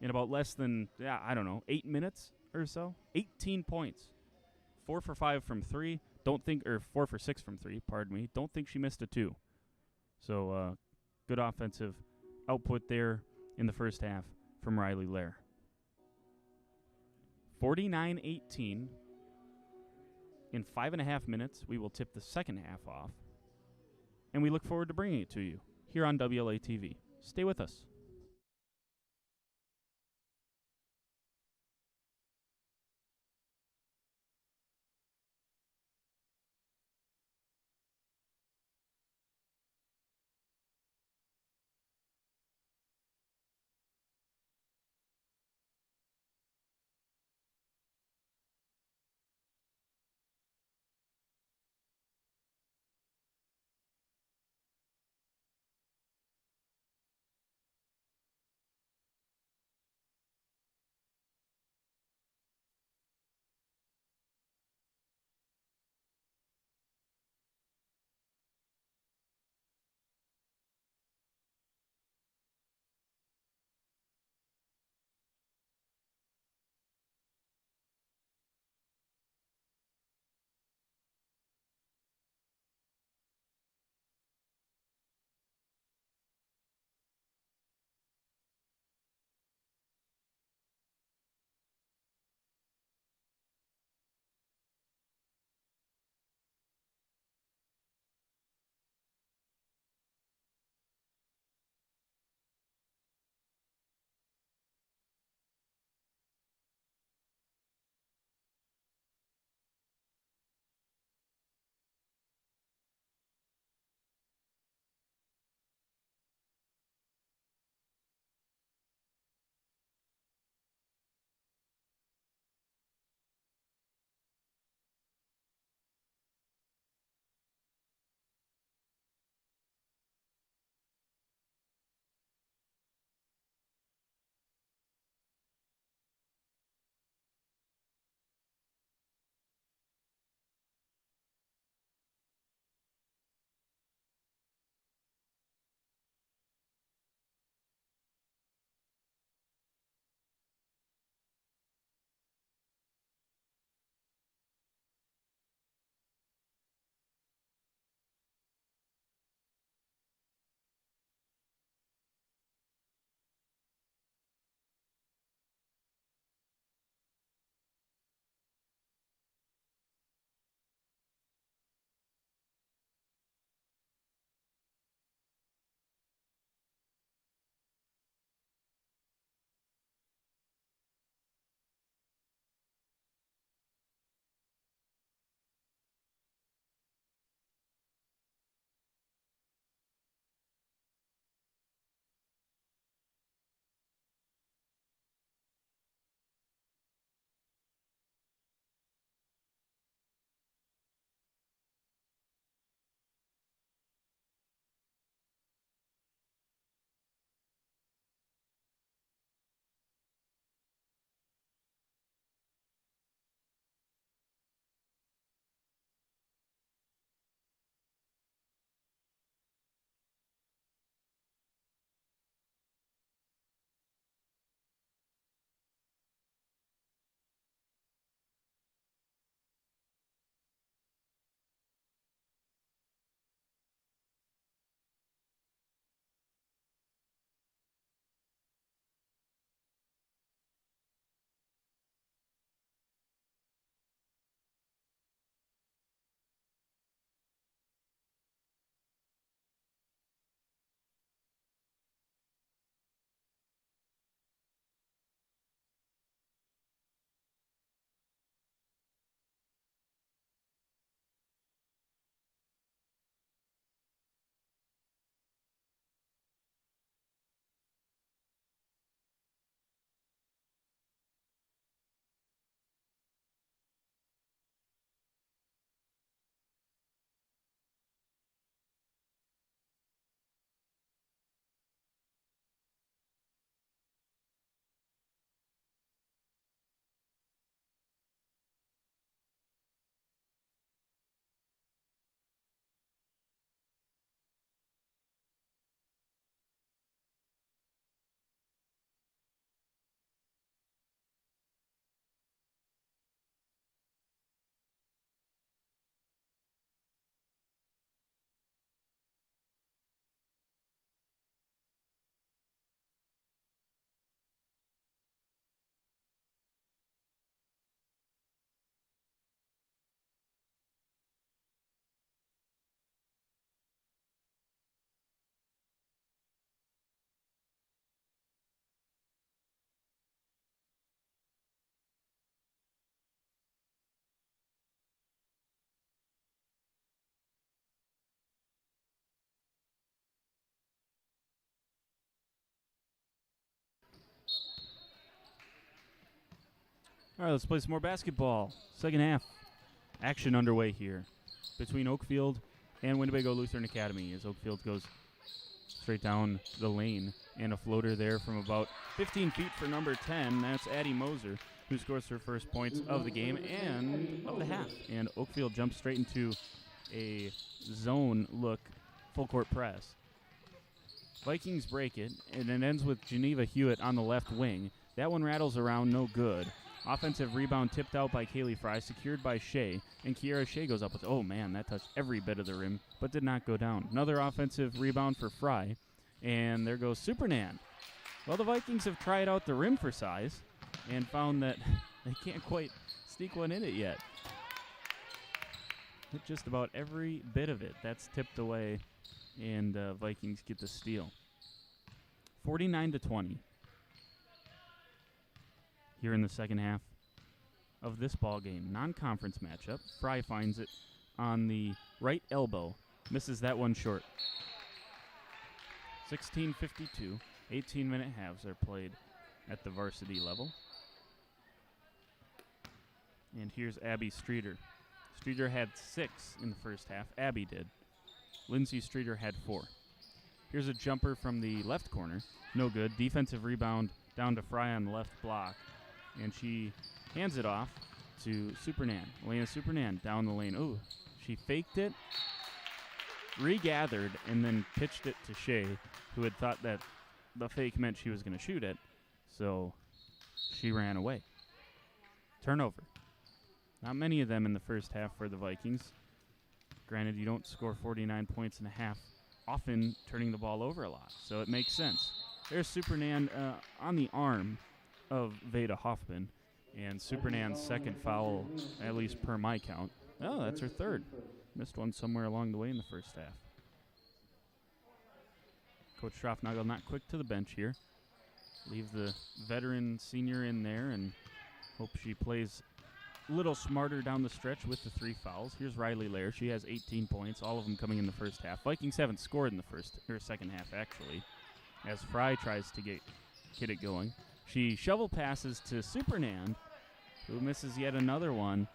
in about less than, 8 minutes or so. 18 points. 4 for 5 from 3. 4 for 6 from 3, pardon me. Don't think she missed a 2. So good offensive output there in the first half from Riley Lair. 49-18. In 5.5 minutes, we will tip the second half off, and we look forward to bringing it to you here on WLA TV. Stay with us. All right, let's play some more basketball. Second half. Action underway here between Oakfield and Winnebago Lutheran Academy as Oakfield goes straight down the lane. And a floater there from about 15 feet for number 10. That's Addie Moser, who scores her first points of the game and of the half. And Oakfield jumps straight into a zone look full court press. Vikings break it, and it ends with Geneva Hewitt on the left wing. That one rattles around, no good. Offensive rebound tipped out by Kaylee Fry, secured by Shea, and Kiara Shea goes up with, oh man, that touched every bit of the rim, but did not go down. Another offensive rebound for Fry, and there goes Supernan. Well, the Vikings have tried out the rim for size and found that they can't quite sneak one in it yet. Hit just about every bit of it. That's tipped away, and Vikings get the steal. 49-20. Here in the second half of this ball game. Non-conference matchup. Fry finds it on the right elbow. Misses that one short. 16:52. 18-minute halves are played at the varsity level. And here's Abby Streeter. Streeter had 6 in the first half. Abby did. Lindsay Streeter had 4. Here's a jumper from the left corner. No good. Defensive rebound down to Fry on the left block. And she hands it off to Supernan. Elena Supernan down the lane. Ooh, she faked it, regathered, and then pitched it to Shea, who had thought that the fake meant she was going to shoot it. So she ran away. Turnover. Not many of them in the first half for the Vikings. Granted, you don't score 49 points in a half, often turning the ball over a lot, so it makes sense. There's Supernan on the arm of Veda Hoffman, and Supernan's second foul, at least per my count. Oh, that's her third. Missed one somewhere along the way in the first half. Coach Strafnagel not quick to the bench here. Leave the veteran senior in there and hope she plays a little smarter down the stretch with the 3 fouls. Here's Riley Lair. She has 18 points, all of them coming in the first half. Vikings haven't scored in the second half, actually, as Fry tries to get it going. She shovel passes to Supernan, who misses yet another one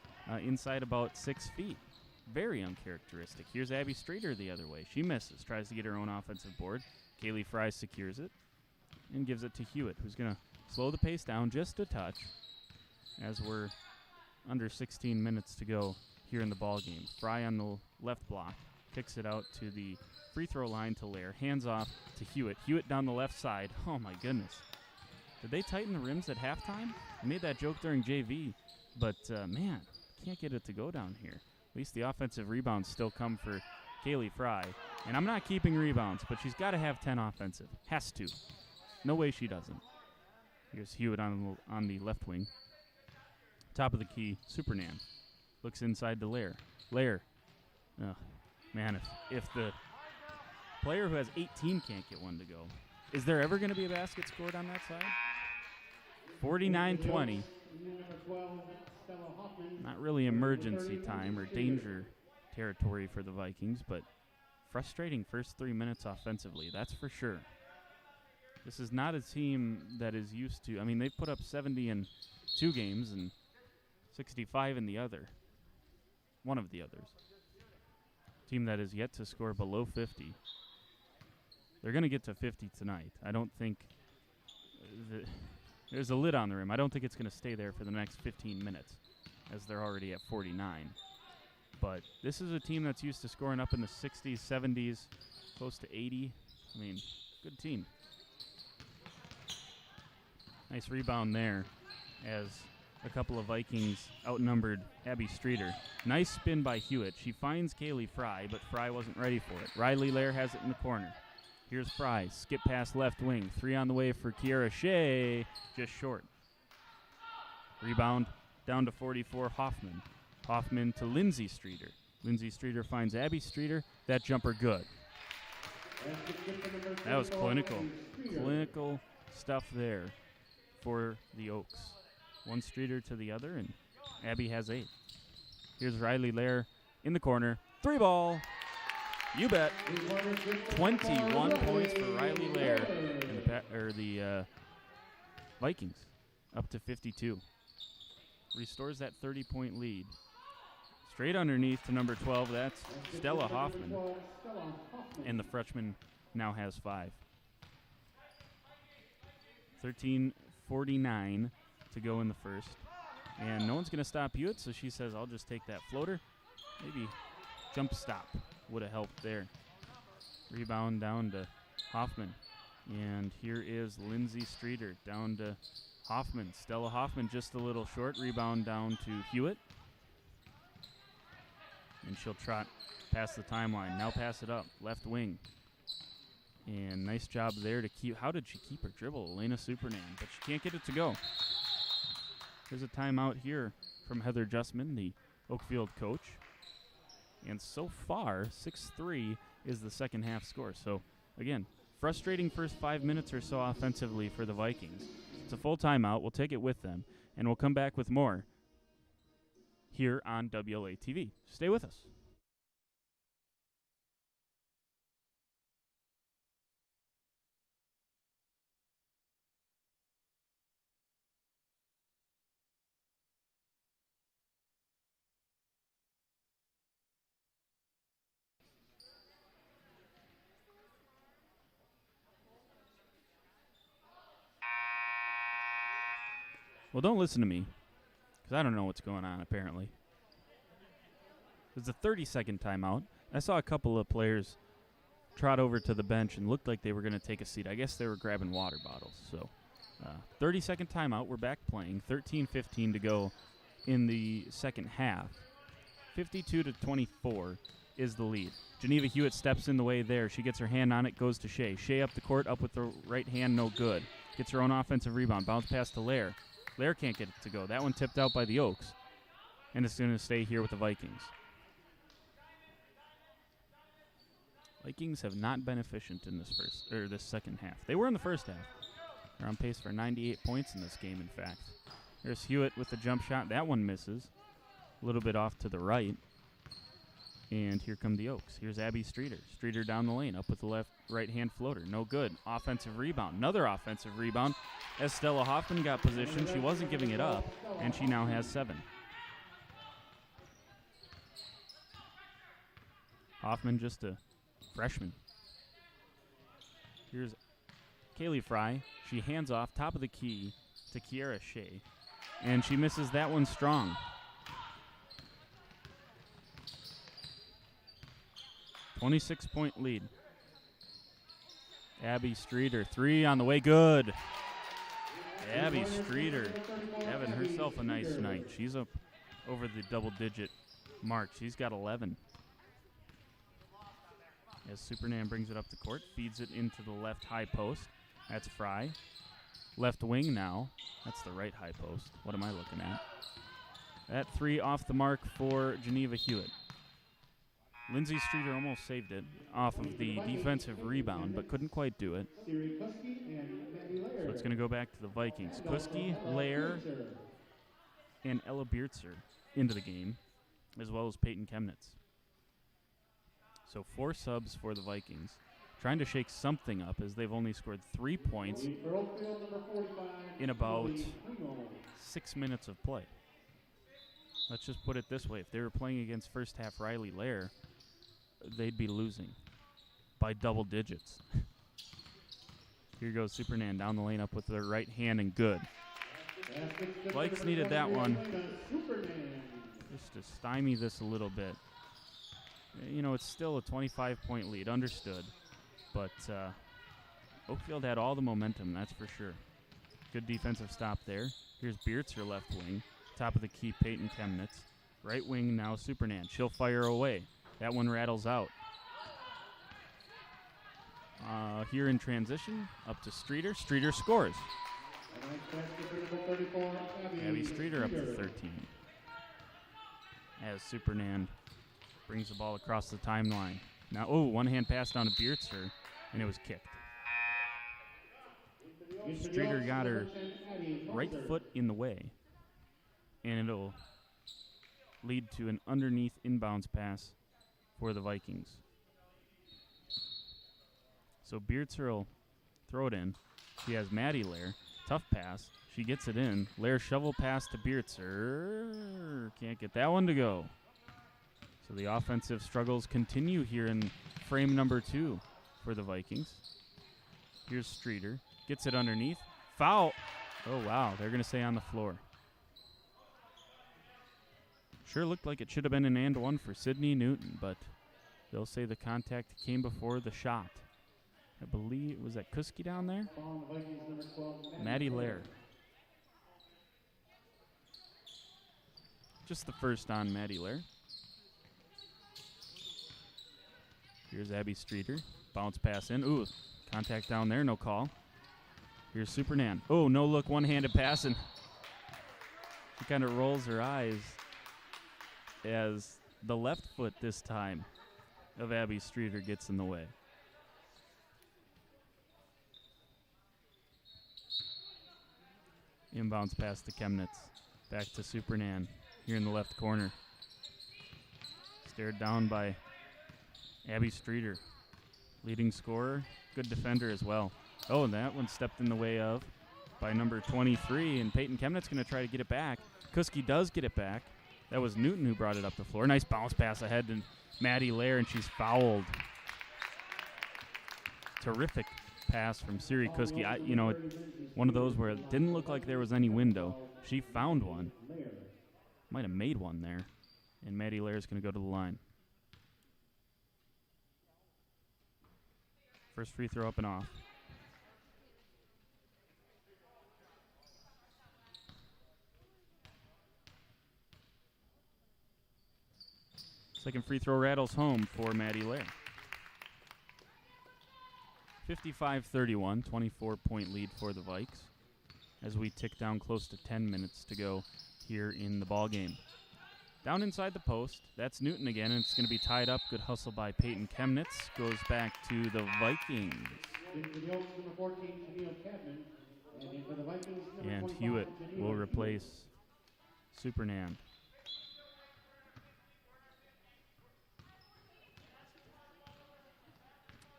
inside about 6 feet. Very uncharacteristic. Here's Abby Streeter the other way. She misses, tries to get her own offensive board. Kaylee Fry secures it and gives it to Hewitt, who's going to slow the pace down just a touch as we're under 16 minutes to go here in the ball game. Fry on the left block, kicks it out to the free throw line to Lair, hands off to Hewitt. Hewitt down the left side. Oh my goodness. Did they tighten the rims at halftime? I made that joke during JV, but man, can't get it to go down here. At least the offensive rebounds still come for Kaylee Fry. And I'm not keeping rebounds, but she's got to have 10 offensive. Has to. No way she doesn't. Here's Hewitt on the left wing. Top of the key, Supernan. Looks inside to Lair. Lair. Oh, man, if the player who has 18 can't get one to go, is there ever going to be a basket scored on that side? 49-20. Not really emergency time or danger territory for the Vikings, but frustrating first 3 minutes offensively, that's for sure. This is not a team that is used to, I mean, they've put up 70 in 2 games and 65 in the other. One of the others. Team that is yet to score below 50. They're going to get to 50 tonight. I don't think there's a lid on the rim. I don't think it's going to stay there for the next 15 minutes, as they're already at 49. But this is a team that's used to scoring up in the 60s, 70s, close to 80. I mean, good team. Nice rebound there as a couple of Vikings outnumbered Abby Streeter. Nice spin by Hewitt. She finds Kaylee Fry, but Fry wasn't ready for it. Riley Lair has it in the corner. Here's Fry. Skip past left wing. 3 on the way for Kiara Shea. Just short. Rebound down to 44 Hoffman. Hoffman to Lindsay Streeter. Lindsay Streeter finds Abby Streeter. That jumper good. That was clinical. Clinical stuff there for the Oaks. One Streeter to the other, and Abby has 8. Here's Riley Lair in the corner. 3 ball. You bet. 21 points for Riley Lair and the Vikings up to 52. restores that 30-point lead. Straight underneath to number 12, that's Stella Hoffman. And the freshman now has 5. 13:49 to go in the first. And no one's going to stop Hewitt, so she says, I'll just take that floater. Maybe jump stop would have helped there. Rebound down to Hoffman. And here is Lindsay Streeter down to Hoffman. Stella Hoffman just a little short. Rebound down to Hewitt. And she'll trot past the timeline. Now pass it up. Left wing. And nice job there to keep. How did she keep her dribble? Elena Supernan. But she can't get it to go. There's a timeout here from Heather Justman, the Oakfield coach. And so far, 6-3 is the second half score. So, again, frustrating first 5 minutes or so offensively for the Vikings. It's a full timeout. We'll take it with them. And we'll come back with more here on WLA TV. Stay with us. Well, don't listen to me, because I don't know what's going on, apparently. It's a 30-second timeout. I saw a couple of players trot over to the bench and looked like they were going to take a seat. I guess they were grabbing water bottles. So, 30-second timeout. We're back playing. 13:15 to go in the second half. 52-24 is the lead. Geneva Hewitt steps in the way there. She gets her hand on it, goes to Shea. Shea up the court, up with the right hand, no good. Gets her own offensive rebound. Bounce pass to Lair. Lair can't get it to go. That one tipped out by the Oaks. And it's going to stay here with the Vikings. Vikings have not been efficient in this second half. They were in the first half. They're on pace for 98 points in this game, in fact. There's Hewitt with the jump shot. That one misses. A little bit off to the right. And here come the Oaks. Here's Abby Streeter. Streeter down the lane, up with the right-hand floater. No good. Offensive rebound. Another offensive rebound. As Stella Hoffman got positioned, she wasn't giving it up, and she now has 7. Hoffman just a freshman. Here's Kaylee Fry. She hands off, top of the key, to Kiara Shea, and she misses that one strong. .26 lead. Abby Streeter, 3 on the way, good. Abby Streeter having herself a nice night. She's up over the double-digit mark. She's got 11. As Supernan brings it up the court, feeds it into the left high post. That's Fry. Left wing now. That's the right high post. What am I looking at? That 3 off the mark for Geneva Hewitt. Lindsay Streeter almost saved it off of the defensive rebound, but couldn't quite do it. So it's going to go back to the Vikings. Kuski, Lair, and Ella Beertzer into the game, as well as Peyton Chemnitz. So 4 subs for the Vikings, trying to shake something up as they've only scored 3 points in about 6 minutes of play. Let's just put it this way. If they were playing against first half Riley Lair, they'd be losing by double digits. Here goes Supernan down the lane up with the right hand and good. Vikes needed that one just to stymie this a little bit. You know, it's still a 25-point lead, understood. But Oakfield had all the momentum, that's for sure. Good defensive stop there. Here's Beertzer left wing. Top of the key, Peyton Chemnitz. Right wing now, Supernan. She'll fire away. That one rattles out. Here in transition, up to Streeter. Streeter scores. Abby Streeter up to 13. As Supernan brings the ball across the timeline. Now, one-hand pass down to Beertzer, and it was kicked. Streeter got her right foot in the way, and it'll lead to an underneath inbounds pass for the Vikings. So Beertzer will throw it in. She has Maddie Lair. Tough pass. She gets it in. Lair shovel pass to Beertzer. Can't get that one to go. So the offensive struggles continue here in frame number 2 for the Vikings. Here's Streeter. Gets it underneath. Foul. Oh, wow. They're going to say on the floor. Sure looked like it should have been an and one for Sydney Newton, but they'll say the contact came before the shot. I believe, was that Kuski down there? Maddie Lair. Just the first on Maddie Lair. Here's Abby Streeter. Bounce pass in. Ooh, contact down there, no call. Here's Supernan. Oh, no look, one-handed pass, and she kind of rolls her eyes as the left foot this time of Abby Streeter gets in the way. Inbounds pass to Chemnitz. Back to Supernan here in the left corner. Stared down by Abby Streeter. Leading scorer, good defender as well. Oh, and that one stepped in the way of by number 23, and Peyton Chemnitz going to try to get it back. Kuski does get it back. That was Newton who brought it up the floor. Nice bounce pass ahead to Maddie Lair, and she's fouled. Terrific pass from Siri Kuski. One of those where it didn't look like there was any window. She found one. Might have made one there. And Maddie Lair is going to go to the line. First free throw up and off. Second free throw rattles home for Maddie Lair. 55-31, 24-point lead for the Vikes as we tick down close to 10 minutes to go here in the ball game. Down inside the post, that's Newton again, and it's going to be tied up. Good hustle by Peyton Chemnitz. Goes back to the Vikings. And Hewitt will replace Supernan.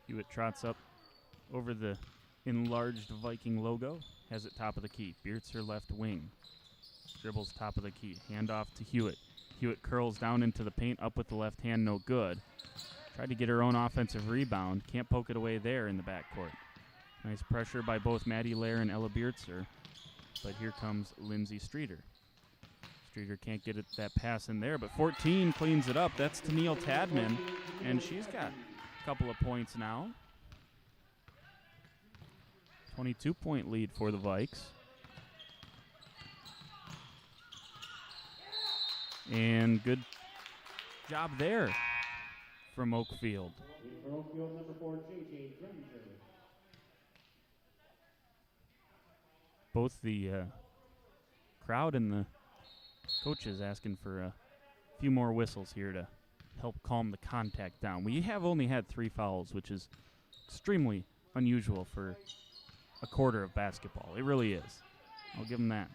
Hewitt trots up over the enlarged Viking logo. Has it top of the key. Beertzer left wing. Dribbles top of the key. Handoff to Hewitt. Hewitt curls down into the paint. Up with the left hand. No good. Tried to get her own offensive rebound. Can't poke it away there in the backcourt. Nice pressure by both Maddie Lair and Ella Beertzer. But here comes Lindsay Streeter. Streeter can't get that pass in there, but 14 cleans it up. That's Tennille Tadman, and she's got a couple of points now. 22-point lead for the Vikes. And good job there from Oakfield. Both the crowd and the coaches asking for a few more whistles here to help calm the contact down. We have only had 3 fouls, which is extremely unusual for a quarter of basketball. It really is. I'll give them that.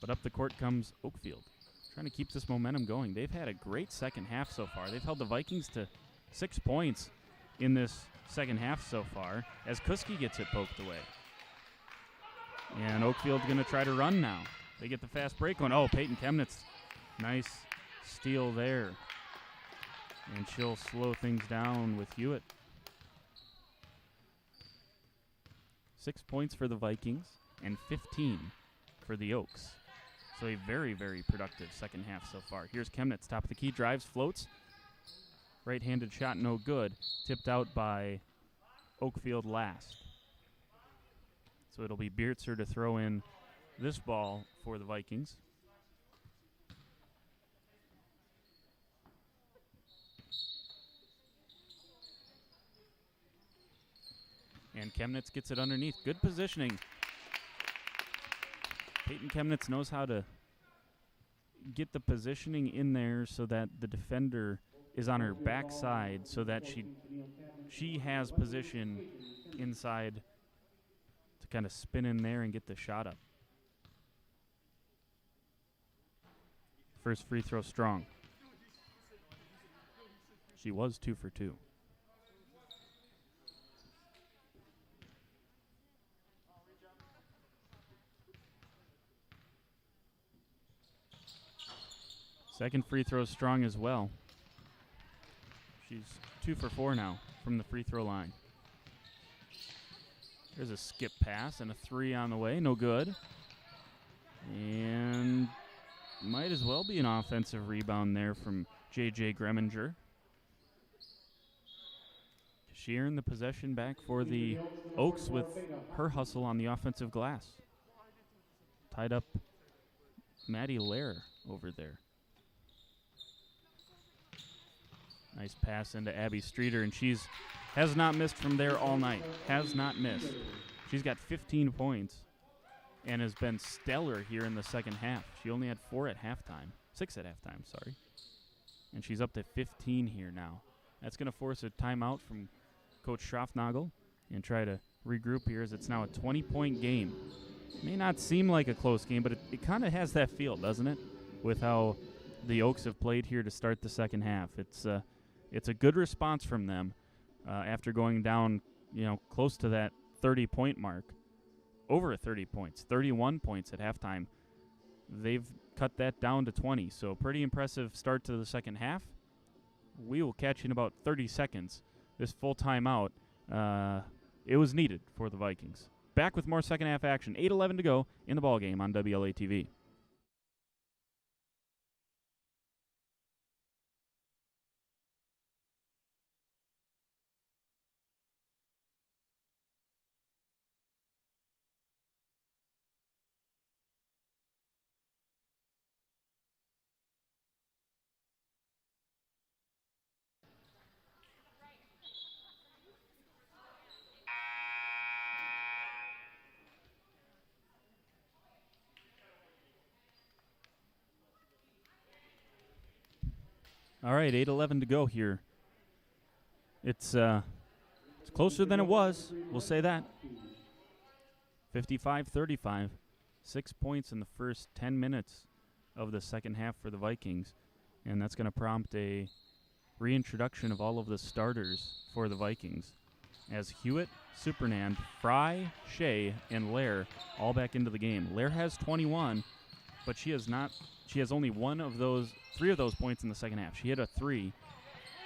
But up the court comes Oakfield, trying to keep this momentum going. They've had a great second half so far. They've held the Vikings to 6 points in this second half so far as Kuski gets it poked away. And Oakfield's going to try to run now. They get the fast break one. Oh, Peyton Chemnitz. Nice steal there. And she'll slow things down with Hewitt. 6 points for the Vikings and 15 for the Oaks. So a very, very productive second half so far. Here's Chemnitz, top of the key, drives, floats. Right-handed shot, no good. Tipped out by Oakfield last. So it'll be Beertzer to throw in this ball for the Vikings. And Chemnitz gets it underneath. Good positioning. Peyton Chemnitz knows how to get the positioning in there so that the defender is on her backside so that she has position inside to kind of spin in there and get the shot up. First free throw strong. She was 2 for 2. Second free throw strong as well. She's 2 for 4 now from the free throw line. There's a skip pass and a 3 on the way. No good. And might as well be an offensive rebound there from J.J. Greminger. She earned the possession back for the Oaks with her hustle on the offensive glass. Tied up Maddie Lair over there. Nice pass into Abby Streeter, and has not missed from there all night. Has not missed. She's got 15 points and has been stellar here in the second half. She only had 4 at halftime. 6 at halftime, sorry. And she's up to 15 here now. That's going to force a timeout from Coach Schroffnagel and try to regroup here as it's now a 20-point game. May not seem like a close game, but it kind of has that feel, doesn't it? With how the Oaks have played here to start the second half. It's a good response from them after going down, close to that 30-point mark. Over 30 points, 31 points at halftime. They've cut that down to 20, so pretty impressive start to the second half. We will catch you in about 30 seconds. This full timeout, it was needed for the Vikings. Back with more second half action. 8:11 to go in the ballgame on WLA TV. All right, 8:11 to go here. It's closer than it was. We'll say that. 55-35. 6 points in the first 10 minutes of the second half for the Vikings. And that's going to prompt a reintroduction of all of the starters for the Vikings. As Hewitt, Supernand, Fry, Shea, and Lair all back into the game. Lair has 21, but she has only 3 of those points in the second half. She hit a 3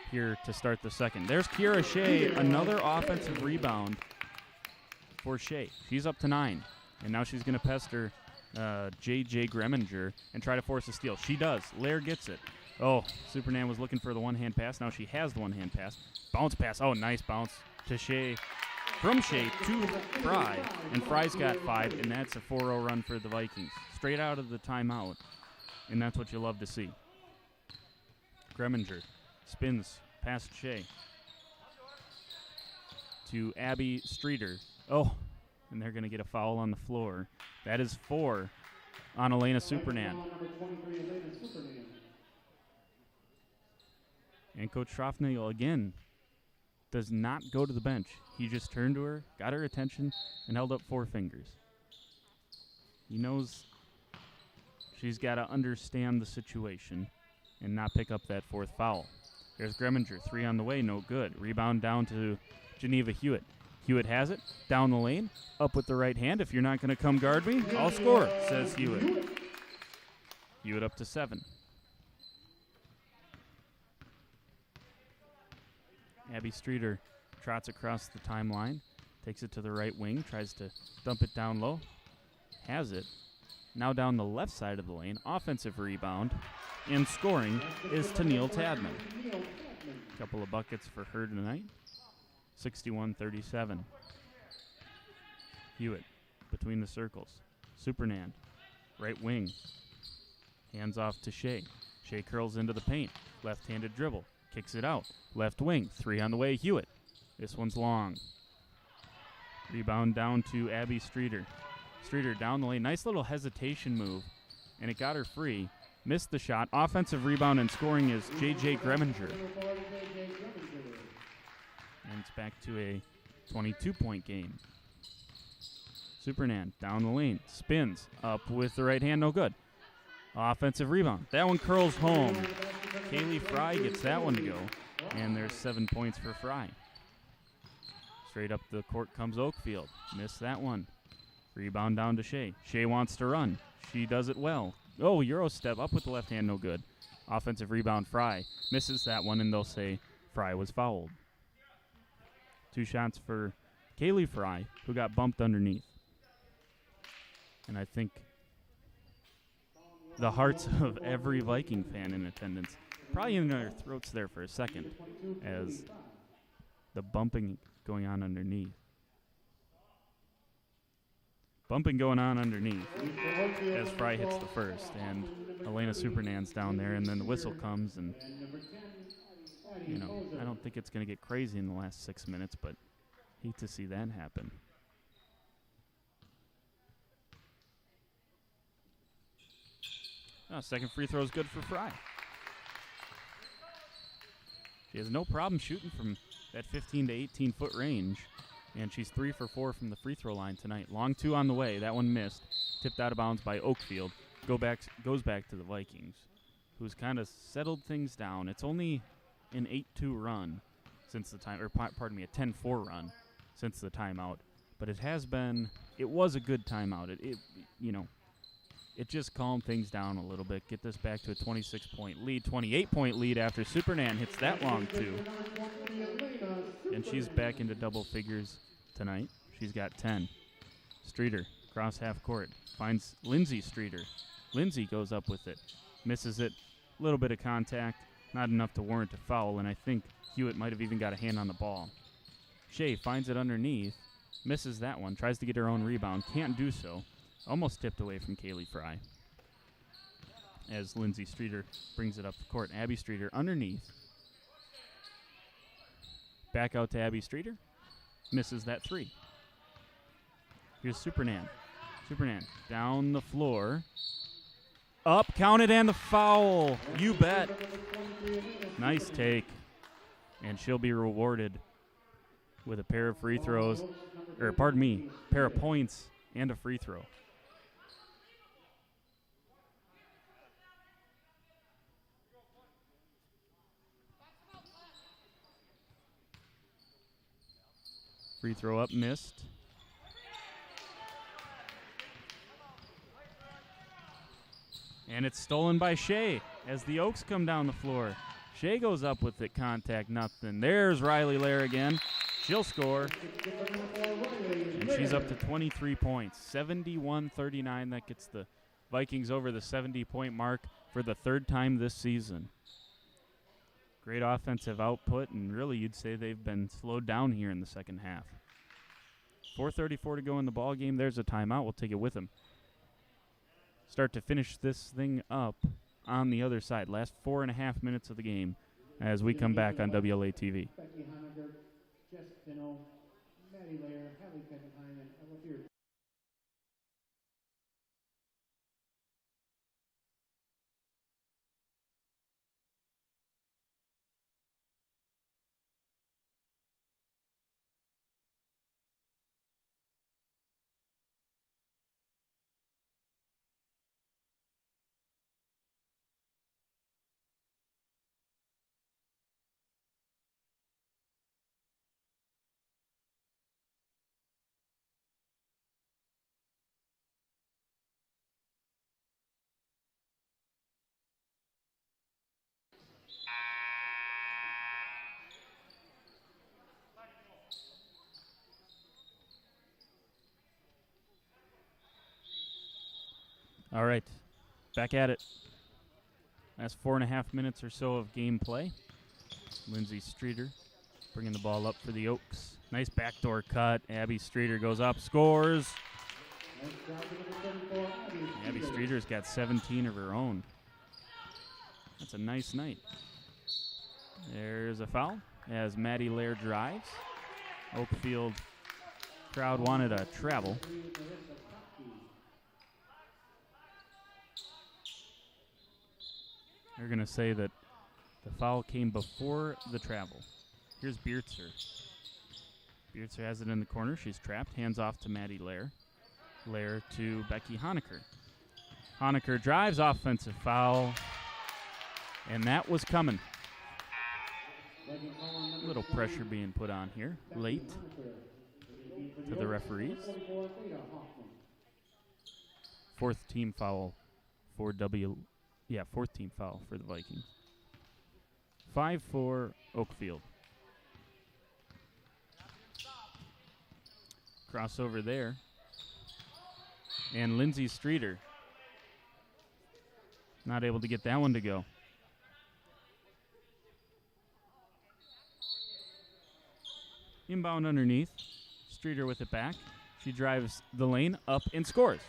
here to start the second. There's Kiera Shea, another offensive rebound for Shea. She's up to 9, and now she's going to pester J.J. Greminger and try to force a steal. She does. Lair gets it. Oh, Supernan was looking for the one-hand pass. Now she has the one-hand pass. Bounce pass. Oh, nice bounce to Shea. From Shea to Fry, and Fry's got 5, and that's a 4-0 run for the Vikings. Straight out of the timeout, and that's what you love to see. Greminger spins past Shea to Abby Streeter. Oh, and they're going to get a foul on the floor. That is 4 on Elena Supernan. And Coach Schroffnagel again does not go to the bench. He just turned to her, got her attention, and held up 4 fingers. He knows she's got to understand the situation and not pick up that 4th foul. There's Greminger, 3 on the way, no good. Rebound down to Geneva Hewitt. Hewitt has it, down the lane, up with the right hand. If you're not going to come guard me, I'll score, says Hewitt. Hewitt up to 7. Abby Streeter trots across the timeline, takes it to the right wing, tries to dump it down low, has it. Now down the left side of the lane, offensive rebound, and scoring is Tennille Tadman. A couple of buckets for her tonight. 61-37. Hewitt between the circles. Supernand, right wing. Hands off to Shea. Shea curls into the paint. Left-handed dribble. Kicks it out. Left wing. 3 on the way. Hewitt. This one's long. Rebound down to Abby Streeter. Streeter down the lane. Nice little hesitation move. And it got her free. Missed the shot. Offensive rebound and scoring is J.J. Greminger. And it's back to a 22-point game. Supernan down the lane. Spins. Up with the right hand. No good. Offensive rebound. That one curls home. Kaylee Fry gets that one to go. And there's 7 points for Fry. Straight up the court comes Oakfield. Missed that one. Rebound down to Shea. Shea wants to run. She does it well. Oh, Euro step up with the left hand, no good. Offensive rebound, Fry. Misses that one, and they'll say Fry was fouled. 2 shots for Kaylee Fry, who got bumped underneath. And I think the hearts of every Viking fan in attendance, probably in their throats there for a second, as the bumping going on underneath. Bumping going on underneath as Fry hits the first, and Elena Supernan's down there, and then the whistle comes, and, you know, I don't think it's going to get crazy in the last 6 minutes, but hate to see that happen. Second free throw is good for Fry. She has no problem shooting from that 15 to 18-foot range, and she's 3 for 4 from the free throw line tonight. Long 2 on the way. That one missed. Tipped out of bounds by Oakfield. Goes back to the Vikings, who's kind of settled things down. It's only an 8-2 run since the time, or pardon me, a 10-4 run since the timeout. But it was a good timeout. It just calmed things down a little bit. Get this back to a 26-point lead, 28-point lead after Supernan hits that long 2. And she's back into double figures tonight. She's got 10. Streeter, cross half court, finds Lindsay Streeter. Lindsay goes up with it, misses it, a little bit of contact, not enough to warrant a foul, and I think Hewitt might have even got a hand on the ball. Shea finds it underneath, misses that one, tries to get her own rebound, can't do so. Almost tipped away from Kaylee Fry as Lindsay Streeter brings it up the court. Abby Streeter underneath. Back out to Abby Streeter. Misses that 3. Here's Supernan. Supernan down the floor. Up, counted, and the foul. You bet. Nice take. And she'll be rewarded with a pair of free throws, pair of points and a free throw. Free throw up, missed. And it's stolen by Shea as the Oaks come down the floor. Shea goes up with it, contact, nothing. There's Riley Lair again. She'll score. And she's up to 23 points, 71-39. That gets the Vikings over the 70-point mark for the 3rd time this season. Great offensive output, and really you'd say they've been slowed down here in the second half. 4:34 to go in the ball game. There's a timeout. We'll take it with them. Start to finish this thing up on the other side. Last 4.5 minutes of the game as we come back on WLA TV. Becky Honager, Jess Pino, Maddie Lair, Hallie Beckenheim, and Ella Beard. All right, back at it. Last 4.5 minutes or so of game play. Lindsay Streeter bringing the ball up for the Oaks. Nice backdoor cut. Abby Streeter goes up, scores. Abby Streeter's got 17 of her own. That's a nice night. There's a foul as Maddie Lair drives. Oakfield crowd wanted a travel. They're going to say that the foul came before the travel. Here's Beertzer. Beertzer has it in the corner. She's trapped. Hands off to Maddie Lair. Lair to Becky Honaker. Honaker drives, offensive foul. And that was coming. A little pressure being put on here. Late to the referees. 4th team foul for WLA. fourth team foul for the Vikings. 5 for Oakfield. Crossover there. And Lindsay Streeter not able to get that one to go. Inbound underneath. Streeter with it back. She drives the lane up and scores.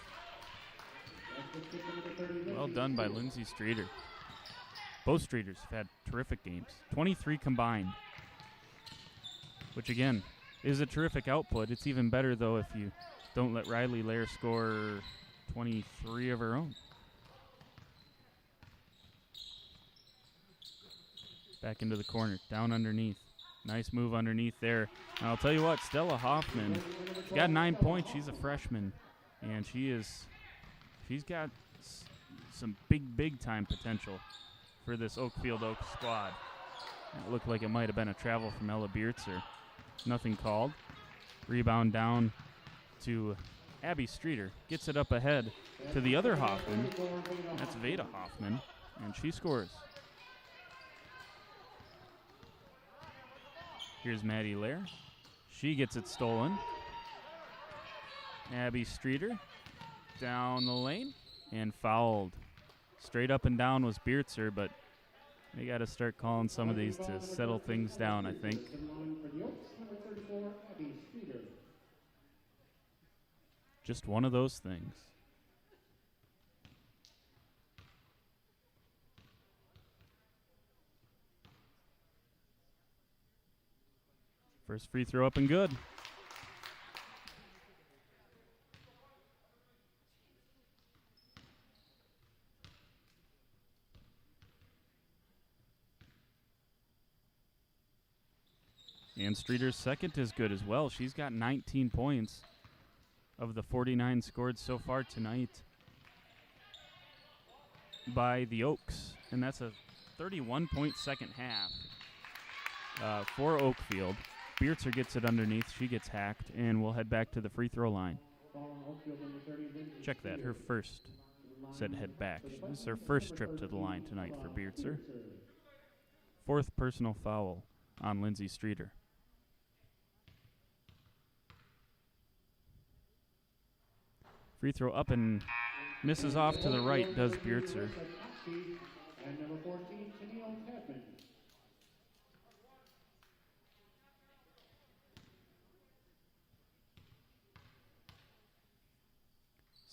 Well done by Lindsay Streeter. Both Streeters have had terrific games. 23 combined, which again is a terrific output. It's even better, though, if you don't let Riley Lair score 23 of her own. Back into the corner, down underneath. Nice move underneath there. And I'll tell you what, Stella Hoffman, she's got 9 points. She's a freshman, and she's got some big time potential for this Oakfield Oaks squad. It looked like it might have been a travel from Ella Beertzer. Nothing called. Rebound down to Abby Streeter. Gets it up ahead to the other Hoffman. That's Veda Hoffman, and she scores. Here's Maddie Lair. She gets it stolen. Abby Streeter down the lane and fouled. Straight up and down was Beertzer, but they got to start calling some of these to settle things down, I think. Just one of those things. First free throw up and good. And Streeter's second is good as well. She's got 19 points of the 49 scored so far tonight by the Oaks. And that's a 31-point second half for Oakfield. Beertzer gets it underneath. She gets hacked, and we'll head back to the free throw line. Check that. Her first said head back. This is her first trip to the line tonight for Beertzer. Fourth personal foul on Lindsay Streeter. Free throw up and misses off to the right, does Beertzer. And number 14, Tennille Tadman.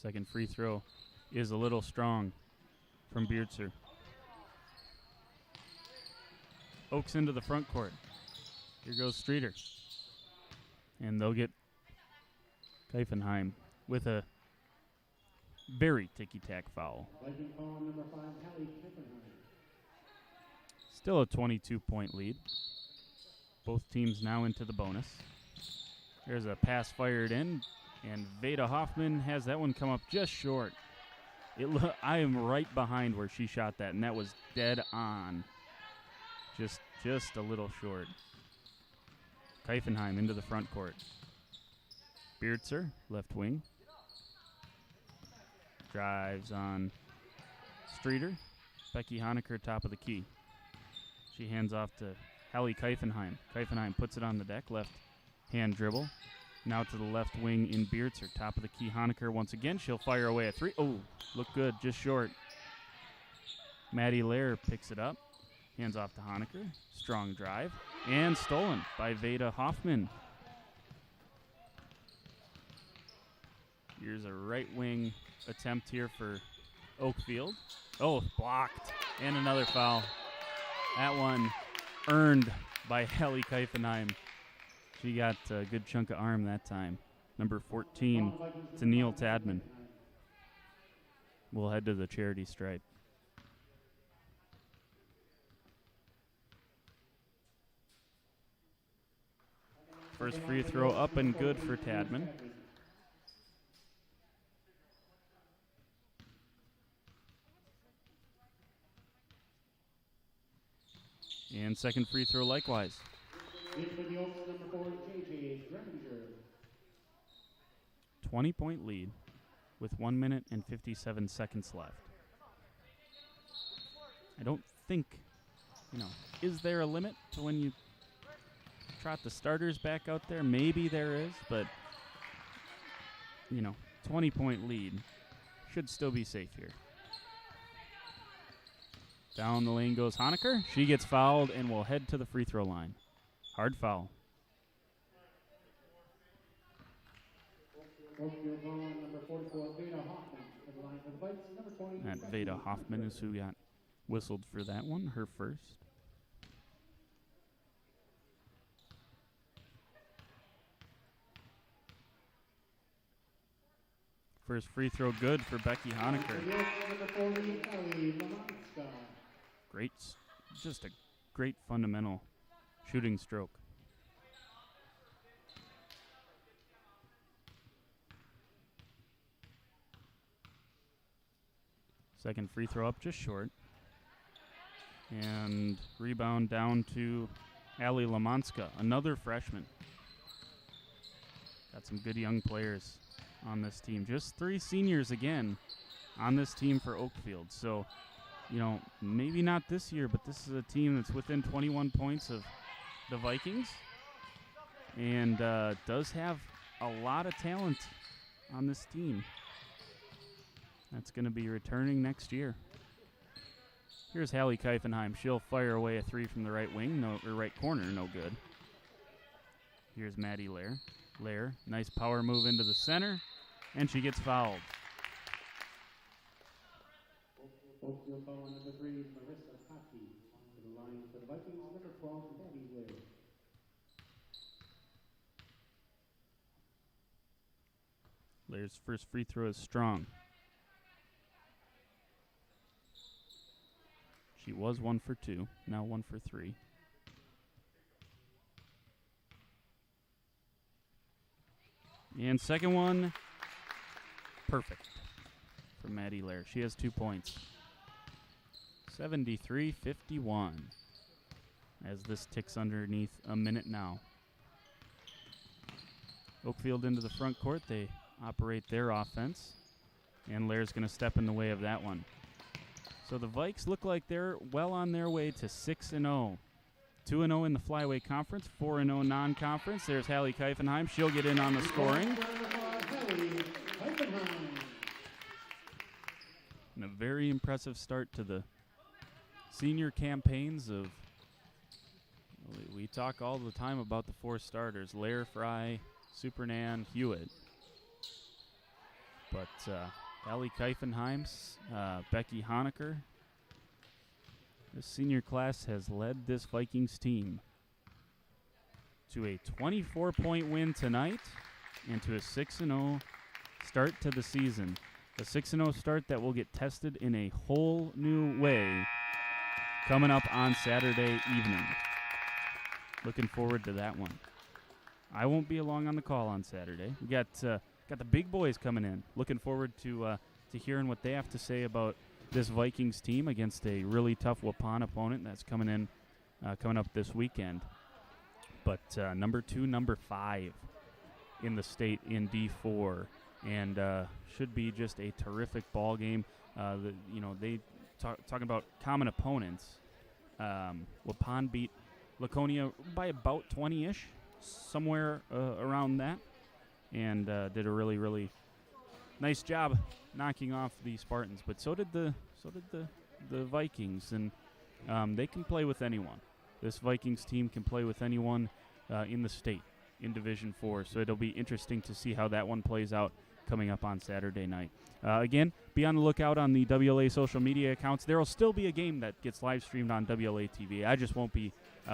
Second free throw is a little strong from Beertzer. Oaks into the front court. Here goes Streeter. And they'll get Keifenheim with a very ticky-tack foul. Number 5, Hallie Keifenheim. Still a 22-point lead. Both teams now into the bonus. There's a pass fired in, and Veda Hoffman has that one come up just short. I am right behind where she shot that, and that was dead on. Just a little short. Keifenheim into the front court. Beertzer, left wing. Drives on Streeter. Becky Honecker, top of the key. She hands off to Hallie Keifenheim. Keifenheim puts it on the deck, left hand dribble. Now to the left wing in Beertzer, top of the key. Honecker once again. She'll fire away a three. Oh, look good, just short. Maddie Lair picks it up. Hands off to Honecker. Strong drive. And stolen by Veda Hoffman. Here's a right wing attempt here for Oakfield. Oh, blocked. And another foul. That one earned by Hallie Keifenheim. She got a good chunk of arm that time. Number 14, Tennille Tadman. We'll head to the charity stripe. First free throw up and good for Tadman. And second free throw likewise. 20-point lead with 1 minute and 57 seconds left. I don't think, is there a limit to when you trot the starters back out there? Maybe there is, but, 20-point lead. Should still be safe here. Down the lane goes Honecker. She gets fouled and will head to the free throw line. Hard foul. Oakfield ball on number 44, Veda Hoffman. To the line for the Vikes, number 20. And Veda Hoffman is who got whistled for that one, her first. First free throw good for Becky Honecker. Number 40, Ellie Lamanska. Just a great fundamental shooting stroke. Second free throw up just short. And rebound down to Ali Lamanska, another freshman. Got some good young players on this team. Just 3 seniors again on this team for Oakfield. So, maybe not this year, but this is a team that's within 21 points of the Vikings and does have a lot of talent on this team. That's going to be returning next year. Here's Hallie Keifenheim. She'll fire away a 3 from the right wing, right corner, no good. Here's Maddie Lair. Lair, nice power move into the center, and she gets fouled. Oakfield foul on number 3, Marissa Hockey. To the line for the Vikings, number 12, Maddie Lair. Lair's first free throw is strong. She was 1 for 2, now 1 for 3. And second one, perfect for Maddie Lair. She has 2 points. 73-51 as this ticks underneath a minute now. Oakfield into the front court. They operate their offense, and Lair's going to step in the way of that one. So the Vikes look like they're well on their way to 6-0. 2-0 in the Flyweight Conference, 4-0 non-conference. There's Hallie Keifenheim. She'll get in on the scoring. And a very impressive start to the senior campaigns of, we talk all the time about the 4 starters, Lair, Fry, Supernan, Hewitt. But Hallie Keifenheim, Becky Honecker, this senior class has led this Vikings team to a 24-point win tonight and to a 6-0 start to the season. A 6-0 start that will get tested in a whole new way coming up on Saturday evening. Looking forward to that one. I won't be along on the call on Saturday. We got the big boys coming in. Looking forward to hearing what they have to say about this Vikings team against a really tough Waupun opponent that's coming up this weekend. But number 2, number 5 in the state in D4, and should be just a terrific ball game. They talking about common opponents. Waupun beat Laconia by about 20-ish, somewhere around that, and did a really, really nice job knocking off the Spartans. But so did the Vikings, and they can play with anyone. This Vikings team can play with anyone in the state in Division 4, so it'll be interesting to see how that one plays out coming up on Saturday night. Again, be on the lookout on the WLA social media accounts. There will still be a game that gets live streamed on WLA TV. I just won't be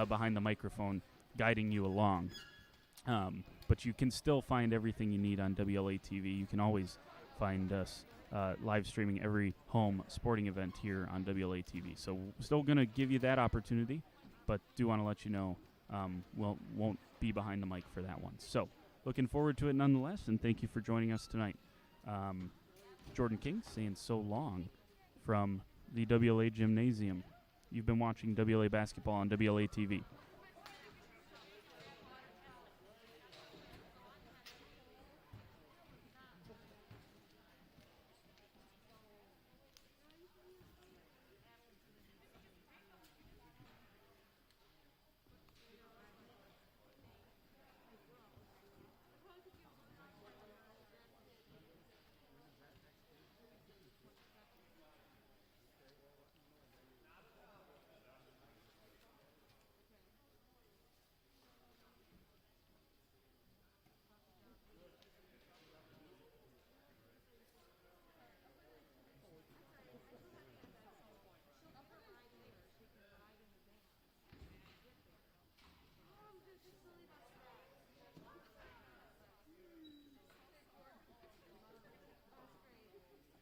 behind the microphone guiding you along. But you can still find everything you need on WLA TV. You can always find us live streaming every home sporting event here on WLA TV. So still going to give you that opportunity, but do want to let you know won't be behind the mic for that one. So looking forward to it nonetheless, and thank you for joining us tonight. Jordan King saying so long from the WLA Gymnasium. You've been watching WLA basketball on WLA TV.